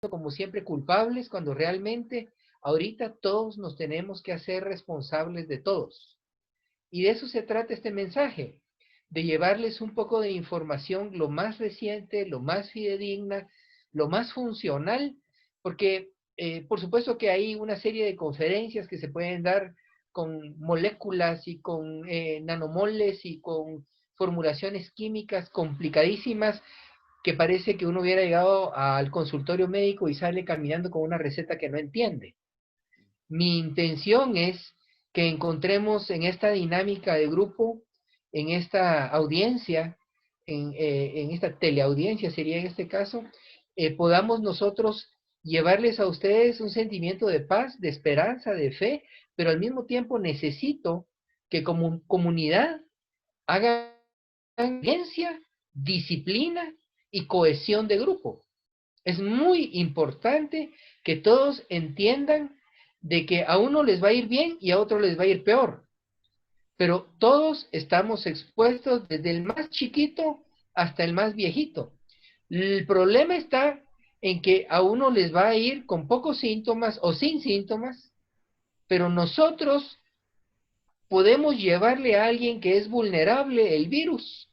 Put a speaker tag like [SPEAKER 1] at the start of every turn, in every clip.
[SPEAKER 1] como siempre culpables cuando realmente ahorita todos nos tenemos que hacer responsables de todos. Y de eso se trata este mensaje, de llevarles un poco de información lo más reciente, lo más fidedigna, lo más funcional, porque por supuesto que hay una serie de conferencias que se pueden dar con moléculas y con nanomoles y con formulaciones químicas complicadísimas que parece que uno hubiera llegado al consultorio médico y sale caminando con una receta que no entiende. Mi intención es que encontremos en esta dinámica de grupo, en esta audiencia, en esta teleaudiencia sería en este caso, podamos nosotros llevarles a ustedes un sentimiento de paz, de esperanza, de fe, pero al mismo tiempo necesito que como comunidad hagan audiencia, disciplina y cohesión de grupo. Es muy importante que todos entiendan de que a uno les va a ir bien y a otro les va a ir peor. Pero todos estamos expuestos desde el más chiquito hasta el más viejito. El problema está en que a uno les va a ir con pocos síntomas o sin síntomas, pero nosotros podemos llevarle a alguien que es vulnerable el virus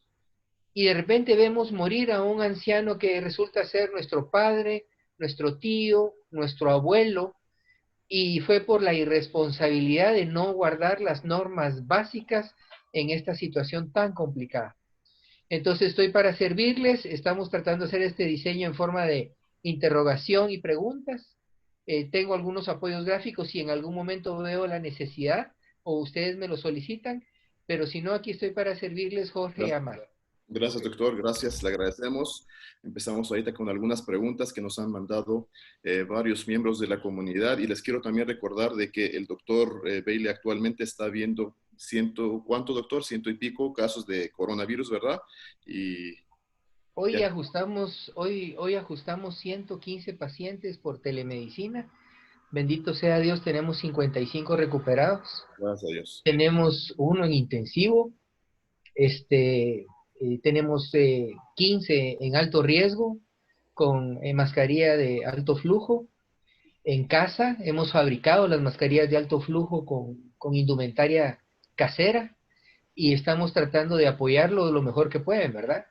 [SPEAKER 1] y de repente vemos morir a un anciano que resulta ser nuestro padre, nuestro tío, nuestro abuelo, y fue por la irresponsabilidad de no guardar las normas básicas en esta situación tan complicada. Entonces estoy para servirles, estamos tratando de hacer este diseño en forma de interrogación y preguntas. Tengo algunos apoyos gráficos si en algún momento veo la necesidad o ustedes me lo solicitan, pero si no, aquí estoy para servirles, Jorge y Amar.
[SPEAKER 2] Gracias, doctor. Gracias, le agradecemos. Empezamos ahorita con algunas preguntas que nos han mandado varios miembros de la comunidad y les quiero también recordar de que el doctor Bailey actualmente está viendo ¿cuánto, doctor? Ciento y pico casos de coronavirus, ¿verdad? Y
[SPEAKER 1] Hoy
[SPEAKER 2] ya,
[SPEAKER 1] ajustamos 115 pacientes por telemedicina. Bendito sea Dios, tenemos 55 recuperados.
[SPEAKER 2] gracias a Dios.
[SPEAKER 1] Tenemos uno en intensivo. Tenemos 15 en alto riesgo con mascarilla de alto flujo. En casa hemos fabricado las mascarillas de alto flujo con indumentaria casera y estamos tratando de apoyarlo lo mejor que pueden, ¿verdad?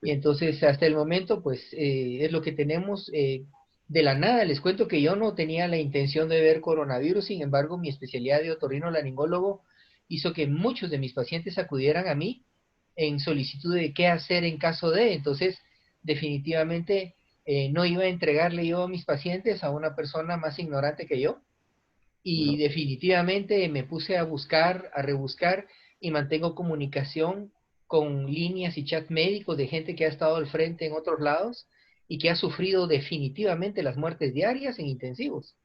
[SPEAKER 1] Y entonces hasta el momento pues es lo que tenemos de la nada. Les cuento que yo no tenía la intención de ver coronavirus, sin embargo mi especialidad de otorrinolaringólogo hizo que muchos de mis pacientes acudieran a mí en solicitud de qué hacer en caso de, entonces definitivamente no iba a entregarle yo a mis pacientes a una persona más ignorante que yo y
[SPEAKER 2] No,
[SPEAKER 1] definitivamente me puse a buscar, a rebuscar y mantengo comunicación con líneas y chat médicos de gente que ha estado al frente en otros lados y que ha sufrido definitivamente las muertes diarias en intensivos.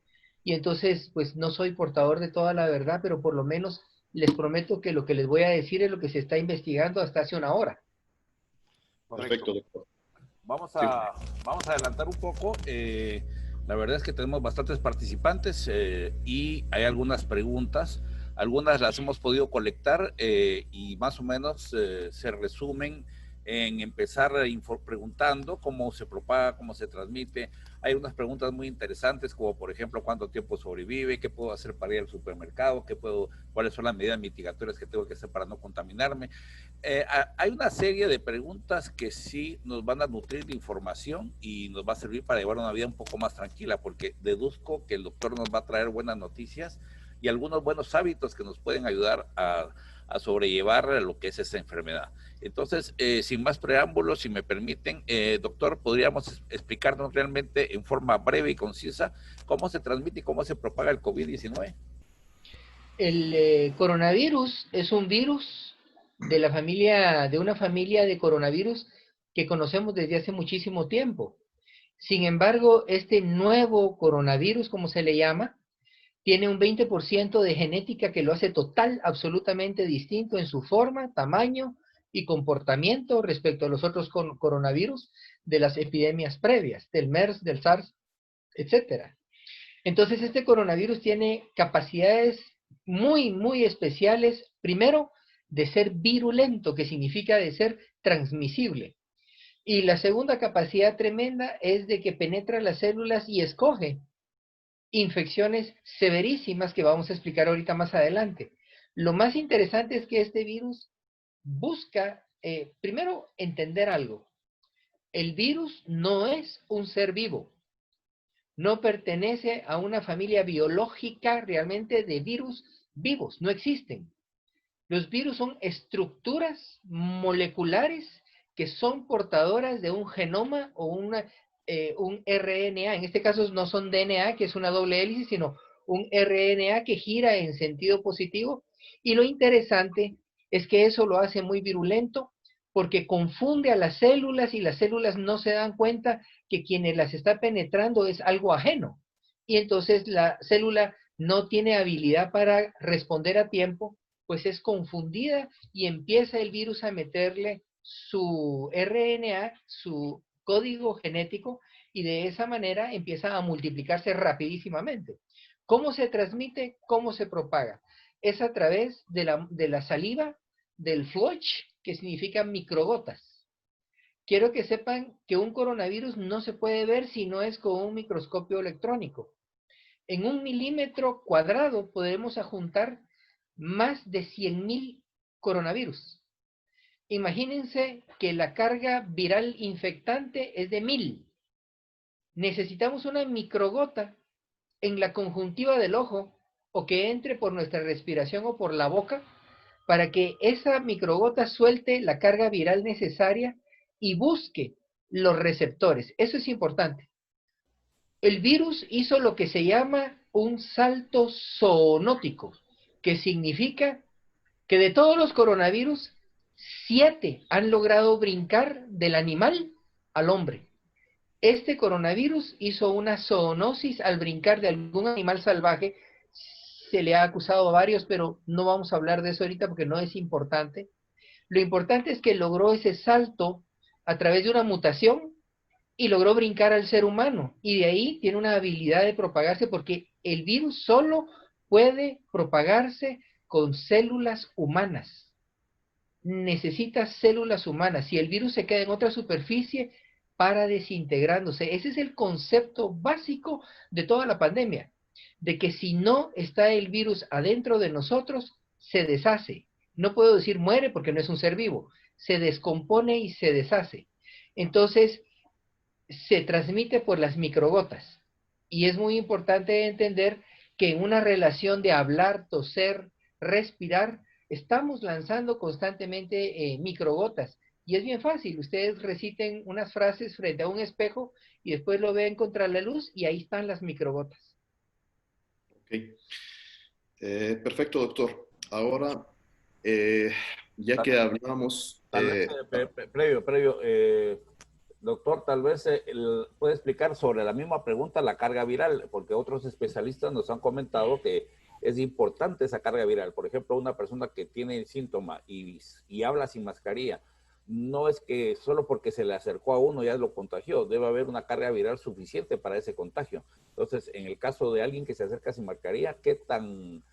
[SPEAKER 1] Y entonces, pues no soy portador de toda la verdad, pero por lo menos les prometo que lo que les voy a decir es lo que se está investigando hasta hace una hora.
[SPEAKER 2] perfecto,
[SPEAKER 3] Correcto.
[SPEAKER 2] doctor.
[SPEAKER 3] Vamos
[SPEAKER 2] Sí,
[SPEAKER 3] a, vamos a adelantar un poco. La verdad es que tenemos bastantes participantes y hay algunas preguntas. Algunas las hemos podido colectar y más o menos se resumen en empezar preguntando cómo se propaga, cómo se transmite. Hay unas preguntas muy interesantes como por ejemplo cuánto tiempo sobrevive, qué puedo hacer para ir al supermercado, cuáles son las medidas mitigatorias que tengo que hacer para no contaminarme. Hay una serie de preguntas que sí nos van a nutrir de información y nos va a servir para llevar una vida un poco más tranquila, porque deduzco que el doctor nos va a traer buenas noticias y algunos buenos hábitos que nos pueden ayudar a sobrellevar lo que es esta enfermedad. Entonces, sin más preámbulos, si me permiten, doctor, ¿podríamos explicarnos realmente en forma breve y concisa cómo se transmite y cómo se propaga el COVID-19?
[SPEAKER 1] El coronavirus es un virus de una familia de coronavirus que conocemos desde hace muchísimo tiempo. Sin embargo, este nuevo coronavirus, como se le llama, tiene un 20% de genética que lo hace absolutamente distinto en su forma, tamaño y comportamiento respecto a los otros coronavirus de las epidemias previas, del MERS, del SARS, etcétera. Entonces, este coronavirus tiene capacidades muy, muy especiales. Primero, de ser virulento, que significa de ser transmisible. Y la segunda capacidad tremenda es de que penetra las células y escoge infecciones severísimas que vamos a explicar ahorita más adelante. Lo más interesante es que este virus busca, primero, entender algo. El virus no es un ser vivo. No pertenece a una familia biológica realmente de virus vivos. No existen. Los virus son estructuras moleculares que son portadoras de un genoma o un RNA. En este caso no son DNA, que es una doble hélice, sino un RNA que gira en sentido positivo. Y lo interesante es que eso lo hace muy virulento porque confunde a las células y las células no se dan cuenta que quienes las está penetrando es algo ajeno. Y entonces la célula no tiene habilidad para responder a tiempo, pues es confundida y empieza el virus a meterle su RNA, su código genético, y de esa manera empieza a multiplicarse rapidísimamente. ¿Cómo se transmite? ¿Cómo se propaga? Es a través de la saliva, del fluch, que significa microgotas. Quiero que sepan que un coronavirus no se puede ver si no es con un microscopio electrónico. En 1 milímetro cuadrado podemos juntar más de 100.000 coronavirus. Imagínense que la carga viral infectante es de 1000. Necesitamos una microgota en la conjuntiva del ojo o que entre por nuestra respiración o por la boca para que esa microgota suelte la carga viral necesaria y busque los receptores. Eso es importante. El virus hizo lo que se llama un salto zoonótico, que significa que de todos los coronavirus, 7 han logrado brincar del animal al hombre. Este coronavirus hizo una zoonosis al brincar de algún animal salvaje. Se le ha acusado a varios, pero no vamos a hablar de eso ahorita porque no es importante. Lo importante es que logró ese salto a través de una mutación y logró brincar al ser humano. Y de ahí tiene una habilidad de propagarse porque el virus solo puede propagarse con células humanas. Necesita células humanas. Si el virus se queda en otra superficie, para desintegrándose. Ese es el concepto básico de toda la pandemia, de que si no está el virus adentro de nosotros, se deshace. No puedo decir muere porque no es un ser vivo, se descompone y se deshace. Entonces, se transmite por las microgotas. Y es muy importante entender que en una relación de hablar, toser, respirar, estamos lanzando constantemente microgotas. Y es bien fácil, ustedes reciten unas frases frente a un espejo y después lo ven contra la luz y ahí están las microgotas.
[SPEAKER 2] Ok. Perfecto, doctor. Ahora, ya que hablamos...
[SPEAKER 3] previo, doctor, tal vez puede explicar sobre la misma pregunta, la carga viral, porque otros especialistas nos han comentado que es importante esa carga viral. Por ejemplo, una persona que tiene el síntoma y habla sin mascarilla, no es que solo porque se le acercó a uno ya lo contagió, debe haber una carga viral suficiente para ese contagio. Entonces, en el caso de alguien que se acerca sin mascarilla, ¿qué tan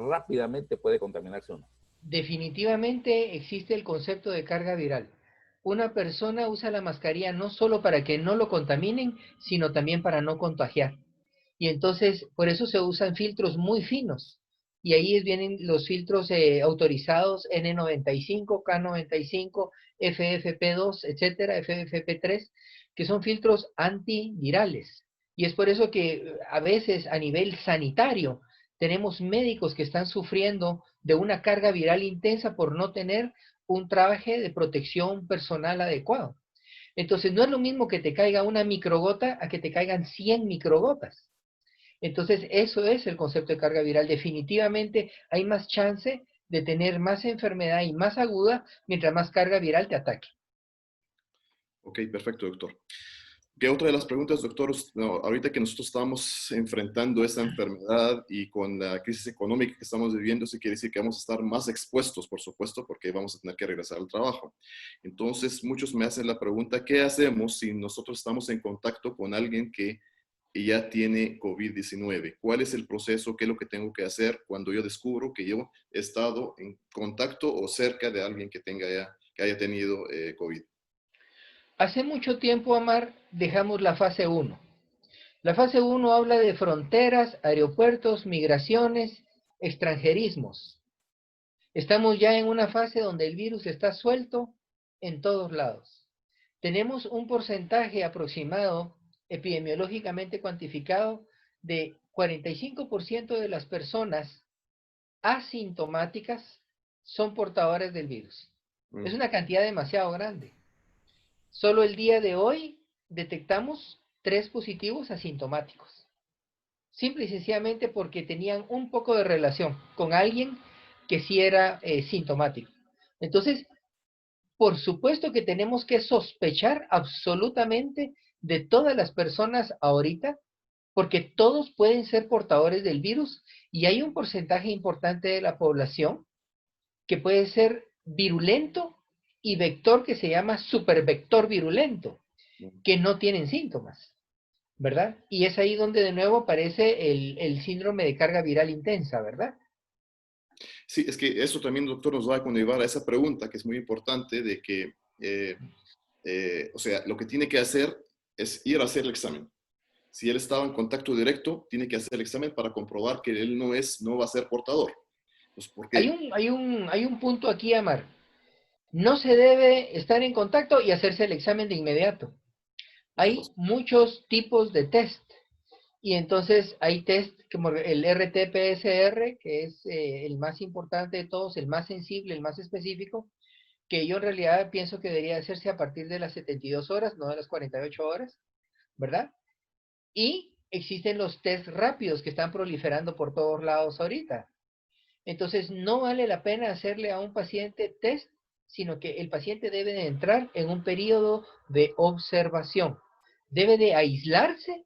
[SPEAKER 3] rápidamente puede contaminarse uno?
[SPEAKER 1] Definitivamente existe el concepto de carga viral. Una persona usa la mascarilla no solo para que no lo contaminen, sino también para no contagiar. Y entonces, por eso se usan filtros muy finos. Y ahí vienen los filtros autorizados N95, K95, FFP2, etcétera, FFP3, que son filtros antivirales. Y es por eso que a veces a nivel sanitario tenemos médicos que están sufriendo de una carga viral intensa por no tener un traje de protección personal adecuado. Entonces, no es lo mismo que te caiga una microgota a que te caigan 100 microgotas. Entonces, eso es el concepto de carga viral. Definitivamente hay más chance de tener más enfermedad y más aguda mientras más carga viral te ataque.
[SPEAKER 2] Ok, perfecto, doctor. ¿Qué otra de las preguntas, doctor? No, ahorita que nosotros estamos enfrentando esta enfermedad y con la crisis económica que estamos viviendo, eso quiere decir que vamos a estar más expuestos, por supuesto, porque vamos a tener que regresar al trabajo. Entonces, muchos me hacen la pregunta, ¿qué hacemos si nosotros estamos en contacto con alguien que ya tiene COVID-19? ¿Cuál es el proceso? ¿Qué es lo que tengo que hacer cuando yo descubro que yo he estado en contacto o cerca de alguien que haya tenido COVID?
[SPEAKER 1] Hace mucho tiempo, Amar, dejamos la fase 1. La fase 1 habla de fronteras, aeropuertos, migraciones, extranjerismos. Estamos ya en una fase donde el virus está suelto en todos lados. Tenemos un porcentaje aproximado, epidemiológicamente cuantificado, de 45% de las personas asintomáticas son portadores del virus. Es una cantidad demasiado grande. Solo el día de hoy detectamos 3 positivos asintomáticos. Simple y sencillamente porque tenían un poco de relación con alguien que sí era sintomático. Entonces, por supuesto que tenemos que sospechar absolutamente de todas las personas ahorita, porque todos pueden ser portadores del virus y hay un porcentaje importante de la población que puede ser virulento y vector que se llama supervector virulento, que no tienen síntomas, ¿verdad? Y es ahí donde de nuevo aparece el síndrome de carga viral intensa, ¿verdad?
[SPEAKER 2] Sí, es que eso también, doctor, nos va a conllevar a esa pregunta que es muy importante de que, o sea, lo que tiene que hacer es ir a hacer el examen. Si él estaba en contacto directo, tiene que hacer el examen para comprobar que él no va a ser portador. Pues, ¿por qué?
[SPEAKER 1] Hay un punto aquí, Amar. No se debe estar en contacto y hacerse el examen de inmediato. Hay muchos tipos de test. Y entonces hay test como el RT-PCR, que es el más importante de todos, el más sensible, el más específico, que yo en realidad pienso que debería hacerse a partir de las 72 horas, no de las 48 horas, ¿verdad? Y existen los test rápidos que están proliferando por todos lados ahorita. Entonces, no vale la pena hacerle a un paciente test, sino que el paciente debe de entrar en un periodo de observación. Debe de aislarse,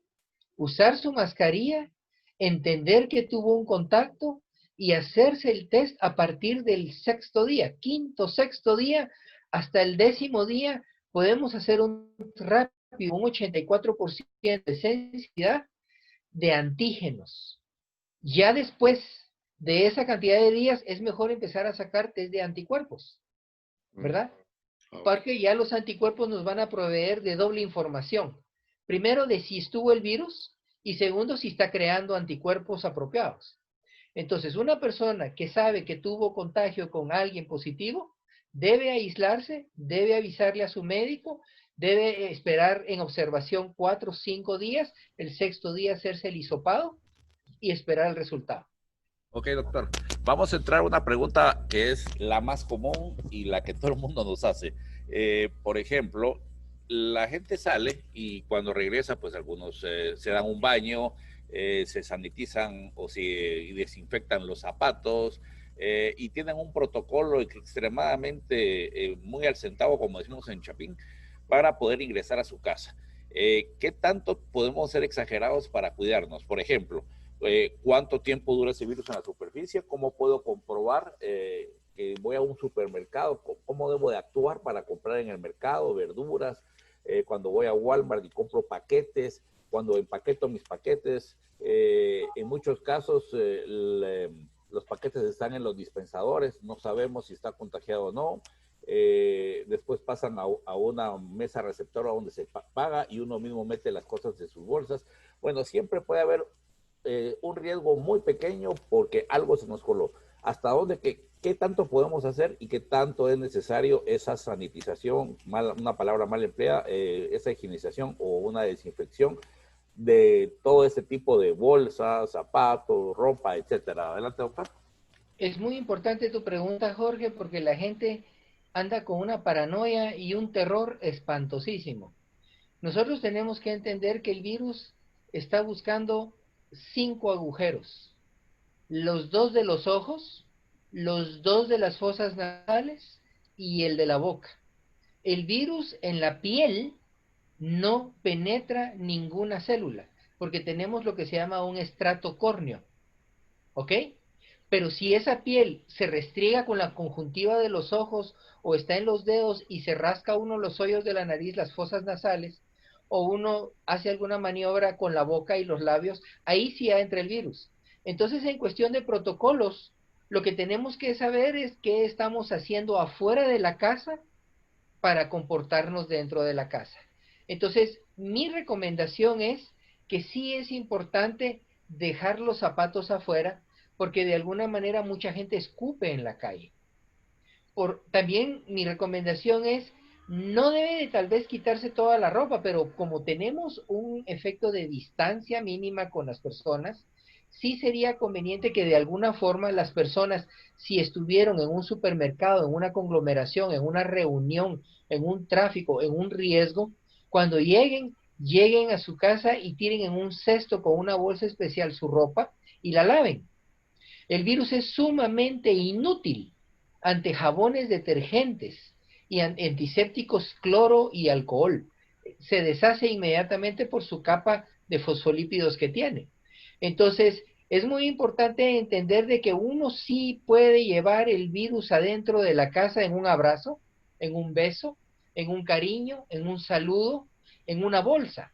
[SPEAKER 1] usar su mascarilla, entender que tuvo un contacto y hacerse el test a partir del sexto día, quinto, sexto día, hasta el 10º día, podemos hacer un rápido, un 84% de sensibilidad de antígenos. Ya después de esa cantidad de días es mejor empezar a sacar test de anticuerpos, ¿verdad? Porque ya los anticuerpos nos van a proveer de doble información. Primero, de si estuvo el virus y segundo, si está creando anticuerpos apropiados. Entonces, una persona que sabe que tuvo contagio con alguien positivo debe aislarse, debe avisarle a su médico, debe esperar en observación 4 o 5 días, el sexto día hacerse el hisopado y esperar el resultado.
[SPEAKER 3] Ok, doctor. Vamos a entrar a una pregunta que es la más común y la que todo el mundo nos hace. Por ejemplo, la gente sale y cuando regresa, pues algunos se dan un baño, se sanitizan o se desinfectan los zapatos y tienen un protocolo extremadamente muy al centavo, como decimos en Chapín, para poder ingresar a su casa. ¿Qué tanto podemos ser exagerados para cuidarnos? Por ejemplo, cuánto tiempo dura ese virus en la superficie, cómo puedo comprobar que voy a un supermercado, cómo debo de actuar para comprar en el mercado verduras, cuando voy a Walmart y compro paquetes, cuando empaqueto mis paquetes, en muchos casos los paquetes están en los dispensadores, no sabemos si está contagiado o no, después pasan a una mesa receptora donde se paga y uno mismo mete las cosas de sus bolsas. Bueno, siempre puede haber un riesgo muy pequeño porque algo se nos coló. ¿Hasta dónde, qué tanto podemos hacer y qué tanto es necesario esa sanitización, una palabra mal empleada, esa higienización o una desinfección de todo este tipo de bolsas, zapatos, ropa, etcétera? Adelante, doctor.
[SPEAKER 1] Es muy importante tu pregunta, Jorge, porque la gente anda con una paranoia y un terror espantosísimo. Nosotros tenemos que entender que el virus está buscando 5 agujeros. Los 2 de los ojos, los 2 de las fosas nasales y el de la boca. El virus en la piel no penetra ninguna célula, porque tenemos lo que se llama un estrato córneo, ¿ok? Pero si esa piel se restriega con la conjuntiva de los ojos o está en los dedos y se rasca uno los hoyos de la nariz, las fosas nasales, o uno hace alguna maniobra con la boca y los labios, ahí sí entra el virus. Entonces, en cuestión de protocolos, lo que tenemos que saber es qué estamos haciendo afuera de la casa para comportarnos dentro de la casa. Entonces, mi recomendación es que sí es importante dejar los zapatos afuera, porque de alguna manera mucha gente escupe en la calle. También mi recomendación es, no debe de tal vez quitarse toda la ropa, pero como tenemos un efecto de distancia mínima con las personas, sí sería conveniente que de alguna forma las personas, si estuvieron en un supermercado, en una conglomeración, en una reunión, en un tráfico, en un riesgo, cuando lleguen a su casa y tiren en un cesto con una bolsa especial su ropa y la laven. El virus es sumamente inútil ante jabones detergentes y antisépticos cloro y alcohol. Se deshace inmediatamente por su capa de fosfolípidos que tiene. Entonces, es muy importante entender de que uno sí puede llevar el virus adentro de la casa en un abrazo, en un beso, en un cariño, en un saludo, en una bolsa.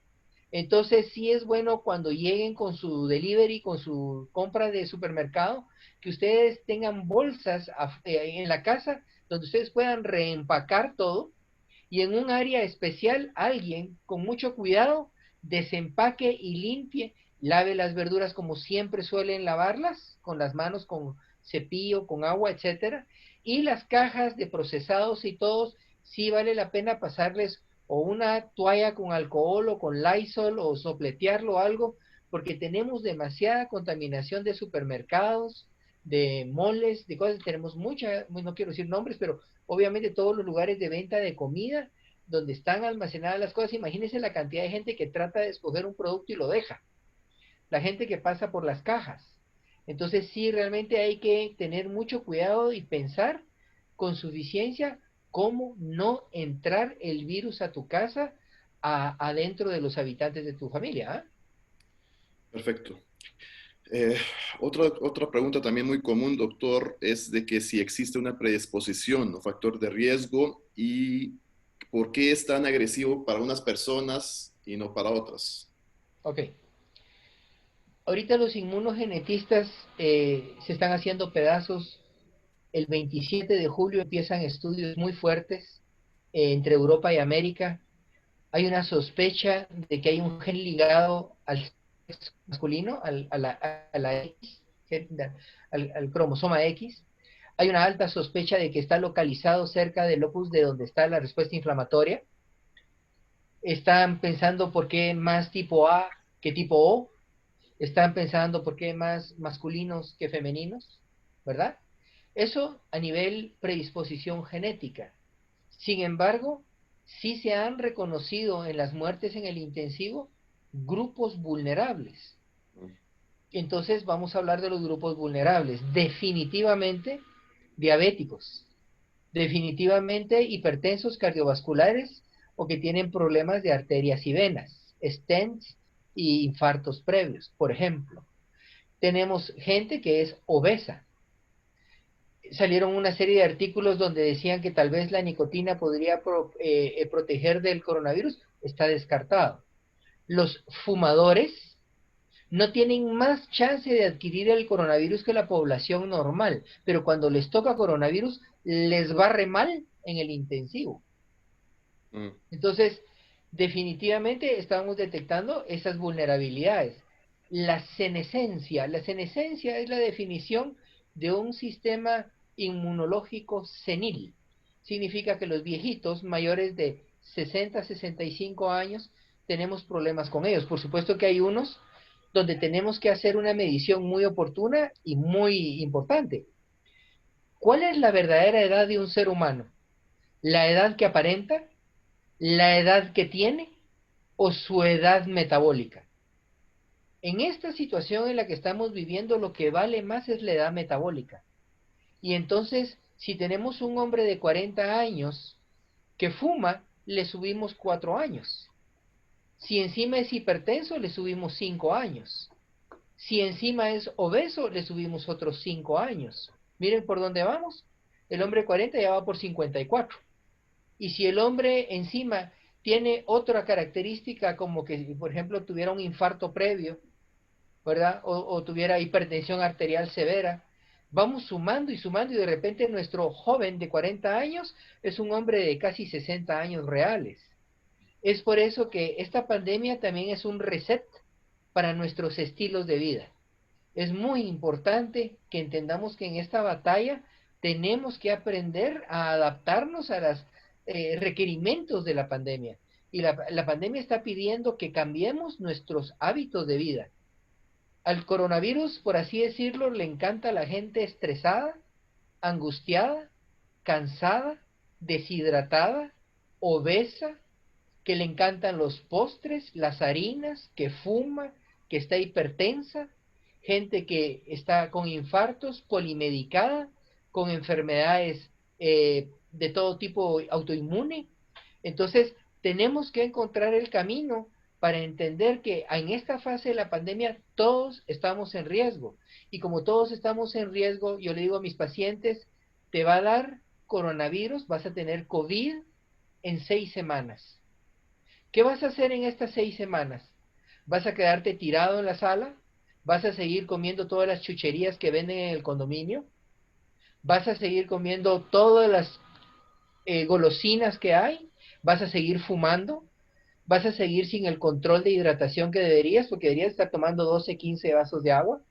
[SPEAKER 1] Entonces, sí es bueno cuando lleguen con su delivery, con su compra de supermercado, que ustedes tengan bolsas en la casa donde ustedes puedan reempacar todo y en un área especial alguien con mucho cuidado desempaque y limpie, lave las verduras como siempre suelen lavarlas, con las manos, con cepillo, con agua, etcétera, y las cajas de procesados y todos, sí vale la pena pasarles o una toalla con alcohol o con Lysol o sopletearlo o algo, porque tenemos demasiada contaminación de supermercados, de moles, de cosas, tenemos mucha, no quiero decir nombres, pero obviamente todos los lugares de venta de comida, donde están almacenadas las cosas, imagínense la cantidad de gente que trata de escoger un producto y lo deja, la gente que pasa por las cajas. Entonces sí, realmente hay que tener mucho cuidado y pensar con suficiencia cómo no entrar el virus a tu casa adentro de los habitantes de tu familia. ¿Eh?
[SPEAKER 2] Perfecto. Otra pregunta también muy común, doctor, es de que si existe una predisposición o factor de riesgo y por qué es tan agresivo para unas personas y no para otras.
[SPEAKER 1] Ok. Ahorita los inmunogenetistas se están haciendo pedazos. El 27 de julio empiezan estudios muy fuertes entre Europa y América. Hay una sospecha de que hay un gen ligado al sexo masculino, a la X, al cromosoma X. Hay una alta sospecha de que está localizado cerca del locus de donde está la respuesta inflamatoria. Están pensando por qué más tipo A que tipo O. Están pensando por qué más masculinos que femeninos, ¿verdad? Eso a nivel predisposición genética. Sin embargo, sí se han reconocido en las muertes en el intensivo grupos vulnerables. Entonces vamos a hablar de los grupos vulnerables. Definitivamente diabéticos, definitivamente hipertensos cardiovasculares o que tienen problemas de arterias y venas, stents y infartos previos, por ejemplo. Tenemos gente que es obesa. Salieron una serie de artículos donde decían que tal vez la nicotina podría proteger del coronavirus. Está descartado. Los fumadores no tienen más chance de adquirir el coronavirus que la población normal, pero cuando les toca coronavirus, les va re mal en el intensivo. Entonces, definitivamente estamos detectando esas vulnerabilidades. La senescencia es la definición de un sistema inmunológico senil. Significa que los viejitos mayores de 60, 65 años tenemos problemas con ellos. Por supuesto que hay unos donde tenemos que hacer una medición muy oportuna y muy importante. ¿Cuál es la verdadera edad de un ser humano? ¿La edad que aparenta? ¿La edad que tiene? ¿O su edad metabólica? En esta situación en la que estamos viviendo, lo que vale más es la edad metabólica. Y entonces, si tenemos un hombre de 40 años que fuma, le subimos 4 años. Si encima es hipertenso, le subimos 5 años. Si encima es obeso, le subimos otros 5 años. Miren por dónde vamos. El hombre 40 ya va por 54. Y si el hombre encima tiene otra característica como que, por ejemplo, tuviera un infarto previo, ¿verdad? O tuviera hipertensión arterial severa, vamos sumando y sumando y de repente nuestro joven de 40 años es un hombre de casi 60 años reales. Es por eso que esta pandemia también es un reset para nuestros estilos de vida. Es muy importante que entendamos que en esta batalla tenemos que aprender a adaptarnos a los requerimientos de la pandemia. Y la pandemia está pidiendo que cambiemos nuestros hábitos de vida. Al coronavirus, por así decirlo, le encanta a la gente estresada, angustiada, cansada, deshidratada, obesa, que le encantan los postres, las harinas, que fuma, que está hipertensa, gente que está con infartos, polimedicada, con enfermedades de todo tipo autoinmune. Entonces, tenemos que encontrar el camino para entender que en esta fase de la pandemia todos estamos en riesgo. Y como todos estamos en riesgo, yo le digo a mis pacientes, te va a dar coronavirus, vas a tener COVID en 6 semanas. ¿Qué vas a hacer en estas 6 semanas? ¿Vas a quedarte tirado en la sala? ¿Vas a seguir comiendo todas las chucherías que venden en el condominio? ¿Vas a seguir comiendo todas las golosinas que hay? ¿Vas a seguir fumando? ¿Vas a seguir sin el control de hidratación que deberías? Porque deberías estar tomando 12, 15 vasos de agua.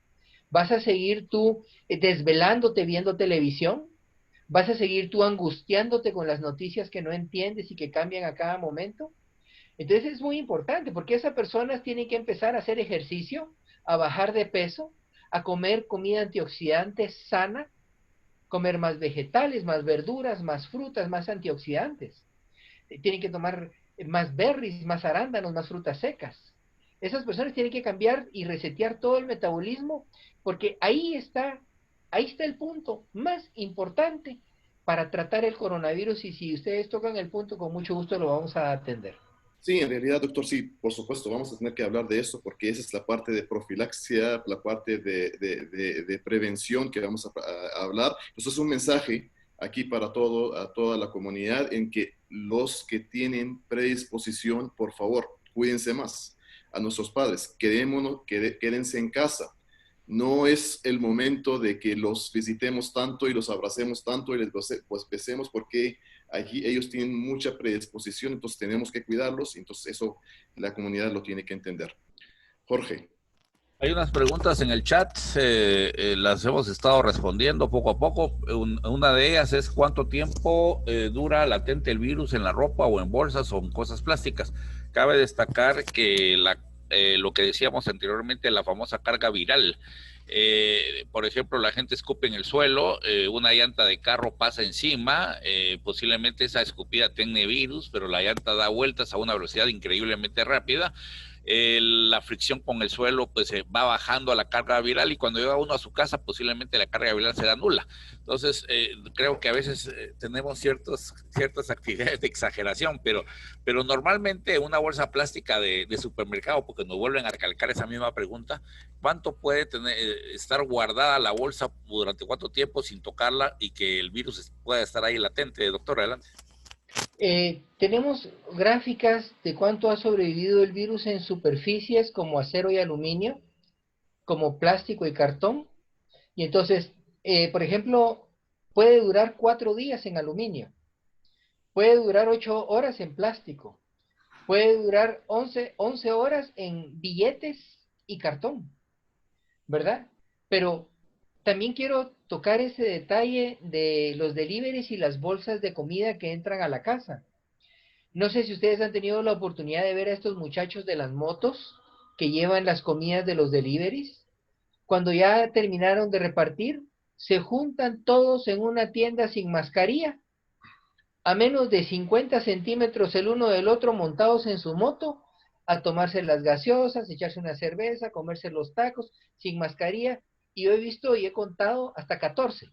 [SPEAKER 1] ¿Vas a seguir tú desvelándote viendo televisión? ¿Vas a seguir tú angustiándote con las noticias que no entiendes y que cambian a cada momento? Entonces es muy importante porque esas personas tienen que empezar a hacer ejercicio, a bajar de peso, a comer comida antioxidante sana, comer más vegetales, más verduras, más frutas, más antioxidantes. Tienen que tomar más berries, más arándanos, más frutas secas. Esas personas tienen que cambiar y resetear todo el metabolismo porque ahí está el punto más importante para tratar el coronavirus y si ustedes tocan el punto, con mucho gusto lo vamos a atender.
[SPEAKER 2] Sí, en realidad, doctor, sí, por supuesto, vamos a tener que hablar de eso porque esa es la parte de profilaxia, la parte de prevención que vamos a hablar. Entonces, es un mensaje aquí para a toda la comunidad en que los que tienen predisposición, por favor, cuídense más. A nuestros padres, quédense en casa. No es el momento de que los visitemos tanto y los abracemos tanto y les pues, besemos porque aquí ellos tienen mucha predisposición, entonces tenemos que cuidarlos, entonces eso la comunidad lo tiene que entender. Jorge.
[SPEAKER 3] Hay unas preguntas en el chat, las hemos estado respondiendo poco a poco. Una de ellas es ¿cuánto tiempo dura latente el virus en la ropa o en bolsas o en cosas plásticas? Cabe destacar que lo que decíamos anteriormente, la famosa carga viral. Por ejemplo, la gente escupe en el suelo, una llanta de carro pasa encima, posiblemente esa escupida tenga virus, pero la llanta da vueltas a una velocidad increíblemente rápida. La fricción con el suelo pues va bajando a la carga viral y cuando llega uno a su casa posiblemente la carga viral será nula. Entonces creo que a veces tenemos ciertas actividades de exageración, pero normalmente una bolsa plástica de supermercado, porque nos vuelven a recalcar esa misma pregunta, ¿cuánto puede estar guardada la bolsa durante cuánto tiempo sin tocarla y que el virus pueda estar ahí latente? Doctor, adelante.
[SPEAKER 1] Tenemos gráficas de cuánto ha sobrevivido el virus en superficies como acero y aluminio, como plástico y cartón. Y entonces, por ejemplo, puede durar 4 días en aluminio, puede durar 8 horas en plástico, puede durar 11 horas en billetes y cartón, ¿verdad? Pero también quiero tocar ese detalle de los deliveries y las bolsas de comida que entran a la casa. No sé si ustedes han tenido la oportunidad de ver a estos muchachos de las motos que llevan las comidas de los deliveries. Cuando ya terminaron de repartir, se juntan todos en una tienda sin mascarilla, a menos de 50 centímetros el uno del otro, montados en su moto, a tomarse las gaseosas, echarse una cerveza, comerse los tacos, sin mascarilla. Y yo he visto y he contado hasta 14.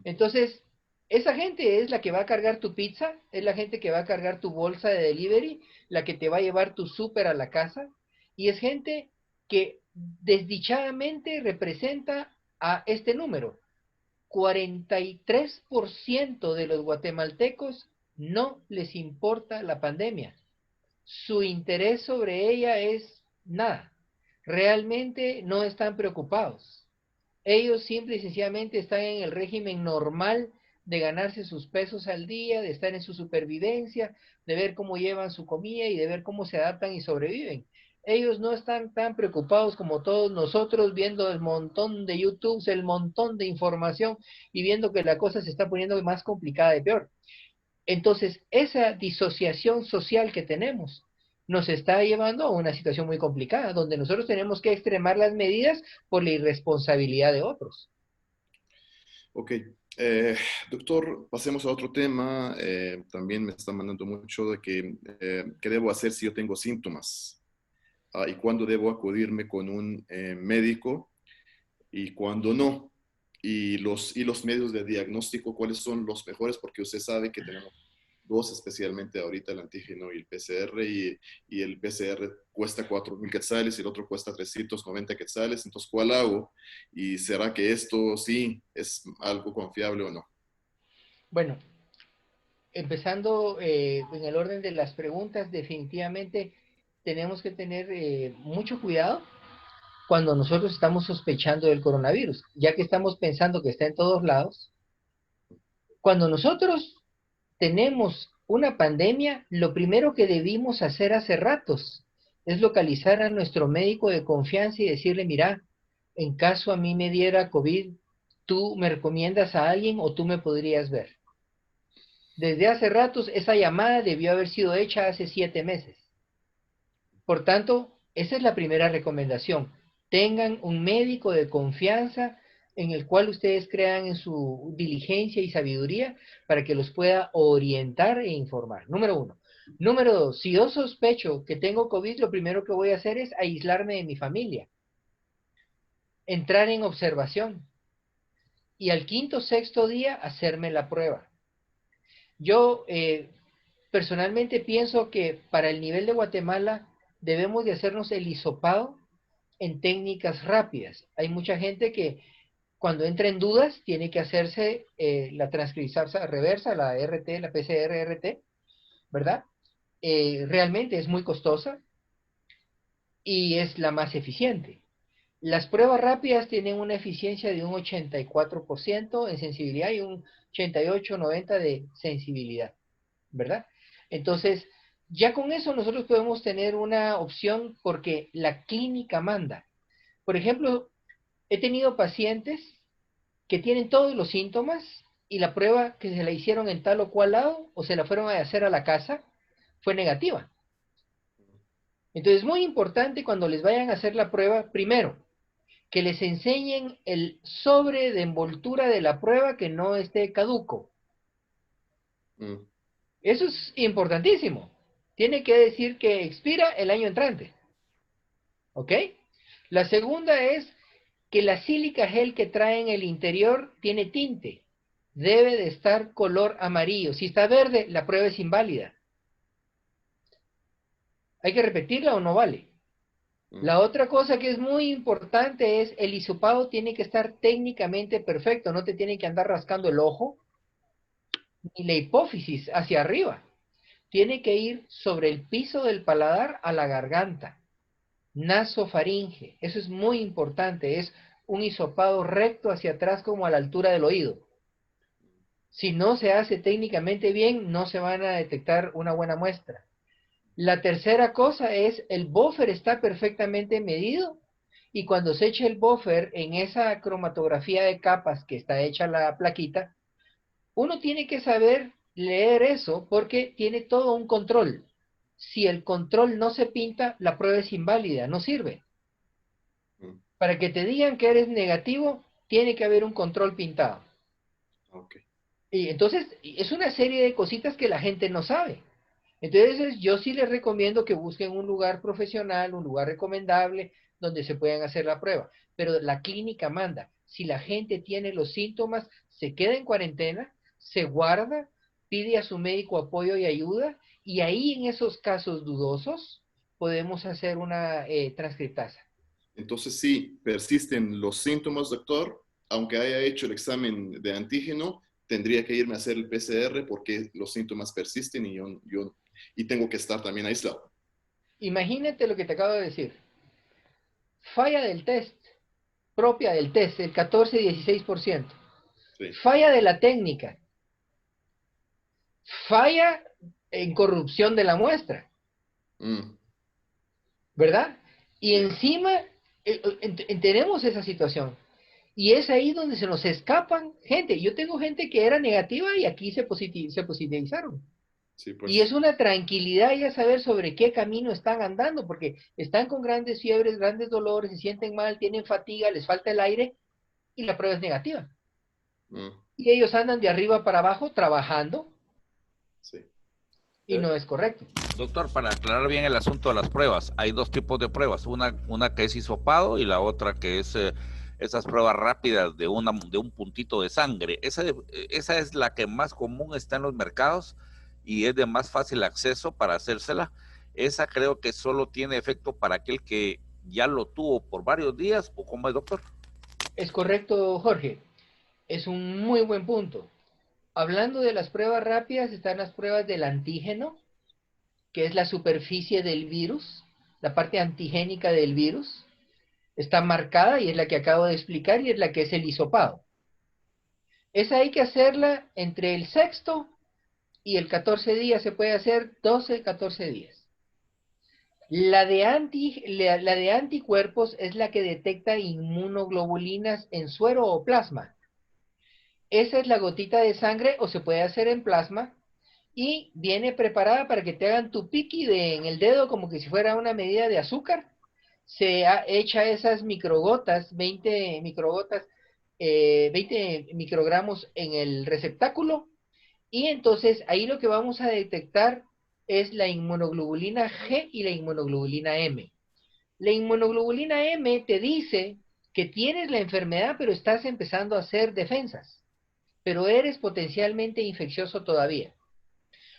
[SPEAKER 1] Entonces, esa gente es la que va a cargar tu pizza, es la gente que va a cargar tu bolsa de delivery, la que te va a llevar tu súper a la casa, y es gente que desdichadamente representa a este número. 43% de los guatemaltecos no les importa la pandemia. Su interés sobre ella es nada. Realmente no están preocupados. Ellos simple y sencillamente están en el régimen normal de ganarse sus pesos al día, de estar en su supervivencia, de ver cómo llevan su comida y de ver cómo se adaptan y sobreviven. Ellos no están tan preocupados como todos nosotros viendo el montón de YouTube, el montón de información y viendo que la cosa se está poniendo más complicada y peor. Entonces, esa disociación social que tenemos nos está llevando a una situación muy complicada, donde nosotros tenemos que extremar las medidas por la irresponsabilidad de otros.
[SPEAKER 2] Ok. Eh, Doctor, pasemos a otro tema. También me están mandando mucho de que, qué debo hacer si yo tengo síntomas. Y cuándo debo acudirme con un médico y cuándo no. Y los medios de diagnóstico, ¿cuáles son los mejores? Porque usted sabe que tenemos dos, especialmente ahorita el antígeno y el PCR, y el PCR cuesta 4.000 quetzales y el otro cuesta 390 quetzales. Entonces, ¿cuál hago? ¿Y será que esto sí es algo confiable o no?
[SPEAKER 1] Bueno, empezando en el orden de las preguntas, definitivamente tenemos que tener mucho cuidado cuando nosotros estamos sospechando del coronavirus, ya que estamos pensando que está en todos lados. Cuando nosotros tenemos una pandemia, lo primero que debimos hacer hace ratos es localizar a nuestro médico de confianza y decirle, mira, en caso a mí me diera COVID, ¿tú me recomiendas a alguien o tú me podrías ver? Desde hace ratos esa llamada debió haber sido hecha hace 7 meses. Por tanto, esa es la primera recomendación. Tengan un médico de confianza en el cual ustedes crean en su diligencia y sabiduría para que los pueda orientar e informar. Número uno. Número dos, si yo sospecho que tengo COVID, lo primero que voy a hacer es aislarme de mi familia, entrar en observación y al quinto, sexto día hacerme la prueba. Yo personalmente pienso que para el nivel de Guatemala debemos de hacernos el hisopado en técnicas rápidas. Hay mucha gente que cuando entra en dudas tiene que hacerse la transcriptasa reversa, la RT, la PCR-RT, ¿verdad? Realmente es muy costosa y es la más eficiente. Las pruebas rápidas tienen una eficiencia de un 84% en sensibilidad y un 88-90% de sensibilidad, ¿verdad? Entonces, ya con eso nosotros podemos tener una opción porque la clínica manda. Por ejemplo, he tenido pacientes que tienen todos los síntomas y la prueba que se la hicieron en tal o cual lado o se la fueron a hacer a la casa fue negativa. Entonces es muy importante cuando les vayan a hacer la prueba, primero, que les enseñen el sobre de envoltura de la prueba que no esté caduco.
[SPEAKER 2] Mm.
[SPEAKER 1] Eso es importantísimo. Tiene que decir que expira el año entrante. ¿Ok? La segunda es que la sílica gel que trae en el interior tiene tinte. Debe de estar color amarillo. Si está verde, la prueba es inválida. ¿Hay que repetirla o no vale?
[SPEAKER 2] Mm.
[SPEAKER 1] La otra cosa que es muy importante es el hisopado tiene que estar técnicamente perfecto. No te tiene que andar rascando el ojo ni la hipófisis hacia arriba. Tiene que ir sobre el piso del paladar a la garganta. Nasofaringe. Eso es muy importante. Es un hisopado recto hacia atrás como a la altura del oído. Si no se hace técnicamente bien, no se van a detectar una buena muestra. La tercera cosa es el buffer está perfectamente medido y cuando se eche el buffer en esa cromatografía de capas que está hecha la plaquita, uno tiene que saber leer eso porque tiene todo un control. Si el control no se pinta, la prueba es inválida, no sirve.
[SPEAKER 2] Mm.
[SPEAKER 1] Para que te digan que eres negativo, tiene que haber un control pintado.
[SPEAKER 2] Ok.
[SPEAKER 1] Y entonces es una serie de cositas que la gente no sabe. Entonces yo sí les recomiendo que busquen un lugar profesional, un lugar recomendable donde se puedan hacer la prueba. Pero la clínica manda. Si la gente tiene los síntomas, se queda en cuarentena, se guarda, pide a su médico apoyo y ayuda, y ahí en esos casos dudosos podemos hacer una transcriptasa.
[SPEAKER 2] Entonces, si persisten los síntomas, doctor, aunque haya hecho el examen de antígeno, tendría que irme a hacer el PCR porque los síntomas persisten y tengo que estar también aislado.
[SPEAKER 1] Imagínate lo que te acabo de decir. Falla del test. propia del test, el 14-16%.
[SPEAKER 2] Sí.
[SPEAKER 1] Falla de la técnica. Falla en corrupción de la muestra. ¿Verdad? Y
[SPEAKER 2] Sí.
[SPEAKER 1] encima tenemos esa situación. Y es ahí donde se nos escapan gente. Yo tengo gente que era negativa y aquí se positivizaron.
[SPEAKER 2] Sí,
[SPEAKER 1] Y es
[SPEAKER 2] pues.
[SPEAKER 1] una tranquilidad ya saber sobre qué camino están andando, porque están con grandes fiebres, grandes dolores, se sienten mal, tienen fatiga, les falta el aire y la prueba es negativa. Y ellos andan de arriba para abajo trabajando
[SPEAKER 2] Sí.
[SPEAKER 1] y no es correcto.
[SPEAKER 3] Doctor, para aclarar bien el asunto de las pruebas, hay dos tipos de pruebas, una que es hisopado y la otra que es esas pruebas rápidas de un puntito de sangre. Esa es la que más común está en los mercados y es de más fácil acceso para hacérsela. Esa creo que solo tiene efecto para aquel que ya lo tuvo por varios días, ¿o cómo es, doctor?
[SPEAKER 1] Es correcto, Jorge. Es un muy buen punto. Hablando de las pruebas rápidas, están las pruebas del antígeno, que es la superficie del virus, la parte antigénica del virus. Está marcada y es la que acabo de explicar y es la que es el hisopado. Esa hay que hacerla entre el sexto y el 14 días, se puede hacer 12, 14 días. La de anticuerpos es la que detecta inmunoglobulinas en suero o plasma. Esa es la gotita de sangre o se puede hacer en plasma y viene preparada para que te hagan tu piqui en el dedo como que si fuera una medida de azúcar. Se echa esas microgotas, 20 microgotas, 20 microgramos en el receptáculo y entonces ahí lo que vamos a detectar es la inmunoglobulina G y la inmunoglobulina M. La inmunoglobulina M te dice que tienes la enfermedad pero estás empezando a hacer defensas, pero eres potencialmente infeccioso todavía.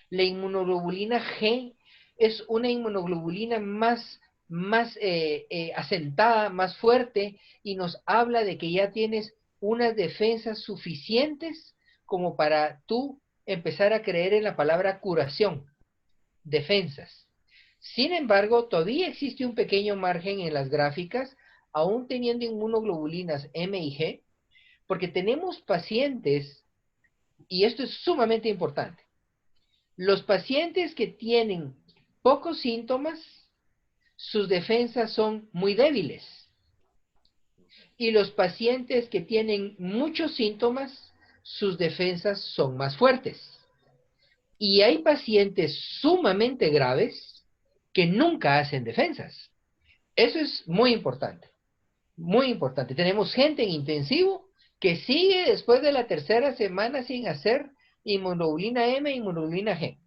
[SPEAKER 1] La inmunoglobulina G es una inmunoglobulina más asentada, más fuerte, y nos habla de que ya tienes unas defensas suficientes como para tú empezar a creer en la palabra curación, defensas. Sin embargo, todavía existe un pequeño margen en las gráficas, aún teniendo inmunoglobulinas M y G, porque tenemos pacientes, y esto es sumamente importante, los pacientes que tienen pocos síntomas, sus defensas son muy débiles. Y los pacientes que tienen muchos síntomas, sus defensas son más fuertes. Y hay pacientes sumamente graves que nunca hacen defensas. Eso es muy importante. Muy importante. Tenemos gente en intensivo que sigue después de la tercera semana sin hacer inmunoglobulina M e inmunoglobulina G.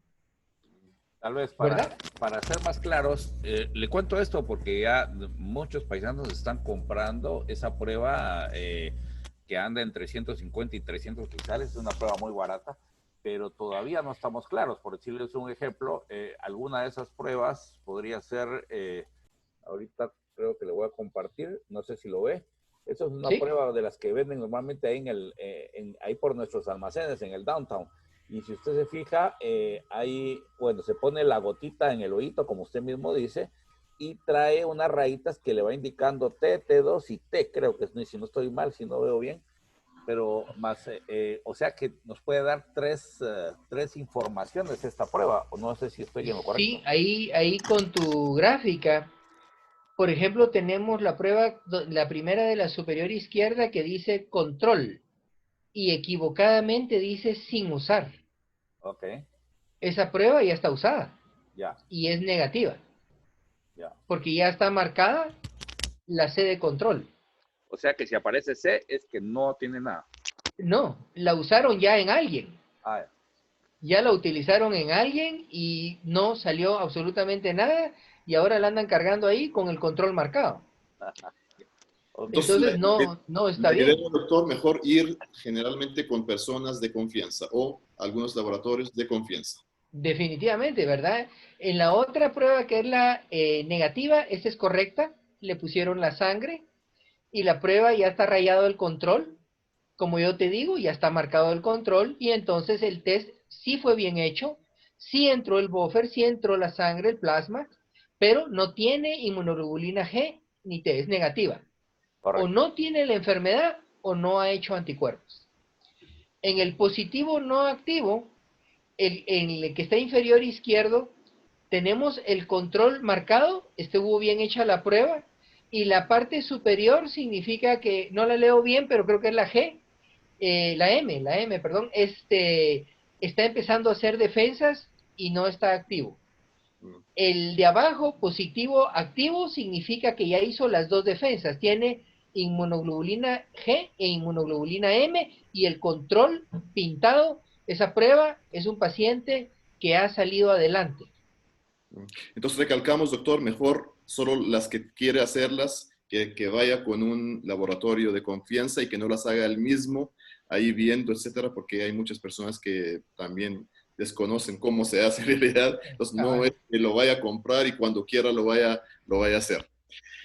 [SPEAKER 3] Tal vez
[SPEAKER 1] ¿Verdad?
[SPEAKER 3] para ser más claros, le cuento esto porque ya muchos paisanos están comprando esa prueba que anda entre 150 y 300 quetzales, es una prueba muy barata, pero todavía no estamos claros. Por decirles un ejemplo, alguna de esas pruebas podría ser, ahorita creo que le voy a compartir, no sé si lo ve. Esa es una
[SPEAKER 1] ¿Sí?
[SPEAKER 3] prueba de las que venden normalmente ahí, ahí por nuestros almacenes, en el downtown. Y si usted se fija, ahí, bueno, se pone la gotita en el oído, como usted mismo dice, y trae unas rayitas que le va indicando T, T2 y T, creo que es, si no estoy mal, si no veo bien, pero más, o sea que nos puede dar tres informaciones esta prueba, o no sé si estoy en lo correcto.
[SPEAKER 1] Sí, ahí con tu gráfica, por ejemplo, tenemos la prueba, la primera de la superior izquierda que dice control y equivocadamente dice sin usar.
[SPEAKER 3] Ok,
[SPEAKER 1] Esa prueba ya está usada
[SPEAKER 3] ya,
[SPEAKER 1] y es negativa,
[SPEAKER 3] ya.
[SPEAKER 1] porque ya está marcada la C de control.
[SPEAKER 3] O sea que si aparece C es que no tiene nada.
[SPEAKER 1] No, la usaron ya en alguien.
[SPEAKER 3] Ah, ya.
[SPEAKER 1] Ya la utilizaron en alguien y no salió absolutamente nada y ahora la andan cargando ahí con el control marcado.
[SPEAKER 3] Ok.
[SPEAKER 2] Entonces,
[SPEAKER 1] Entonces no está
[SPEAKER 2] la idea,
[SPEAKER 1] bien.
[SPEAKER 2] doctor, mejor ir generalmente con personas de confianza o algunos laboratorios de confianza.
[SPEAKER 1] Definitivamente, ¿verdad? En la otra prueba que es la negativa, esa es correcta, le pusieron la sangre y la prueba ya está rayado el control, como yo te digo, ya está marcado el control y entonces el test sí fue bien hecho, sí entró el buffer, sí entró la sangre, el plasma, pero no tiene inmunoglobulina G ni T, es negativa. O
[SPEAKER 3] Correcto.
[SPEAKER 1] no tiene la enfermedad o no ha hecho anticuerpos. En el positivo no activo, en el que está inferior izquierdo, tenemos el control marcado, estuvo bien hecha la prueba, y la parte superior significa que, no la leo bien, pero creo que es la G, la M, perdón, está empezando a hacer defensas y no está activo.
[SPEAKER 2] Mm.
[SPEAKER 1] El de abajo, positivo activo, significa que ya hizo las dos defensas, tiene inmunoglobulina G e inmunoglobulina M, y el control pintado, esa prueba es un paciente que ha salido adelante.
[SPEAKER 2] Entonces recalcamos, doctor, mejor solo las que quiere hacerlas, que vaya con un laboratorio de confianza y que no las haga él mismo, ahí viendo, etcétera, porque hay muchas personas que también desconocen cómo se hace en realidad. Entonces no
[SPEAKER 1] Cabal.
[SPEAKER 2] es que lo vaya a comprar y cuando quiera lo vaya a hacer.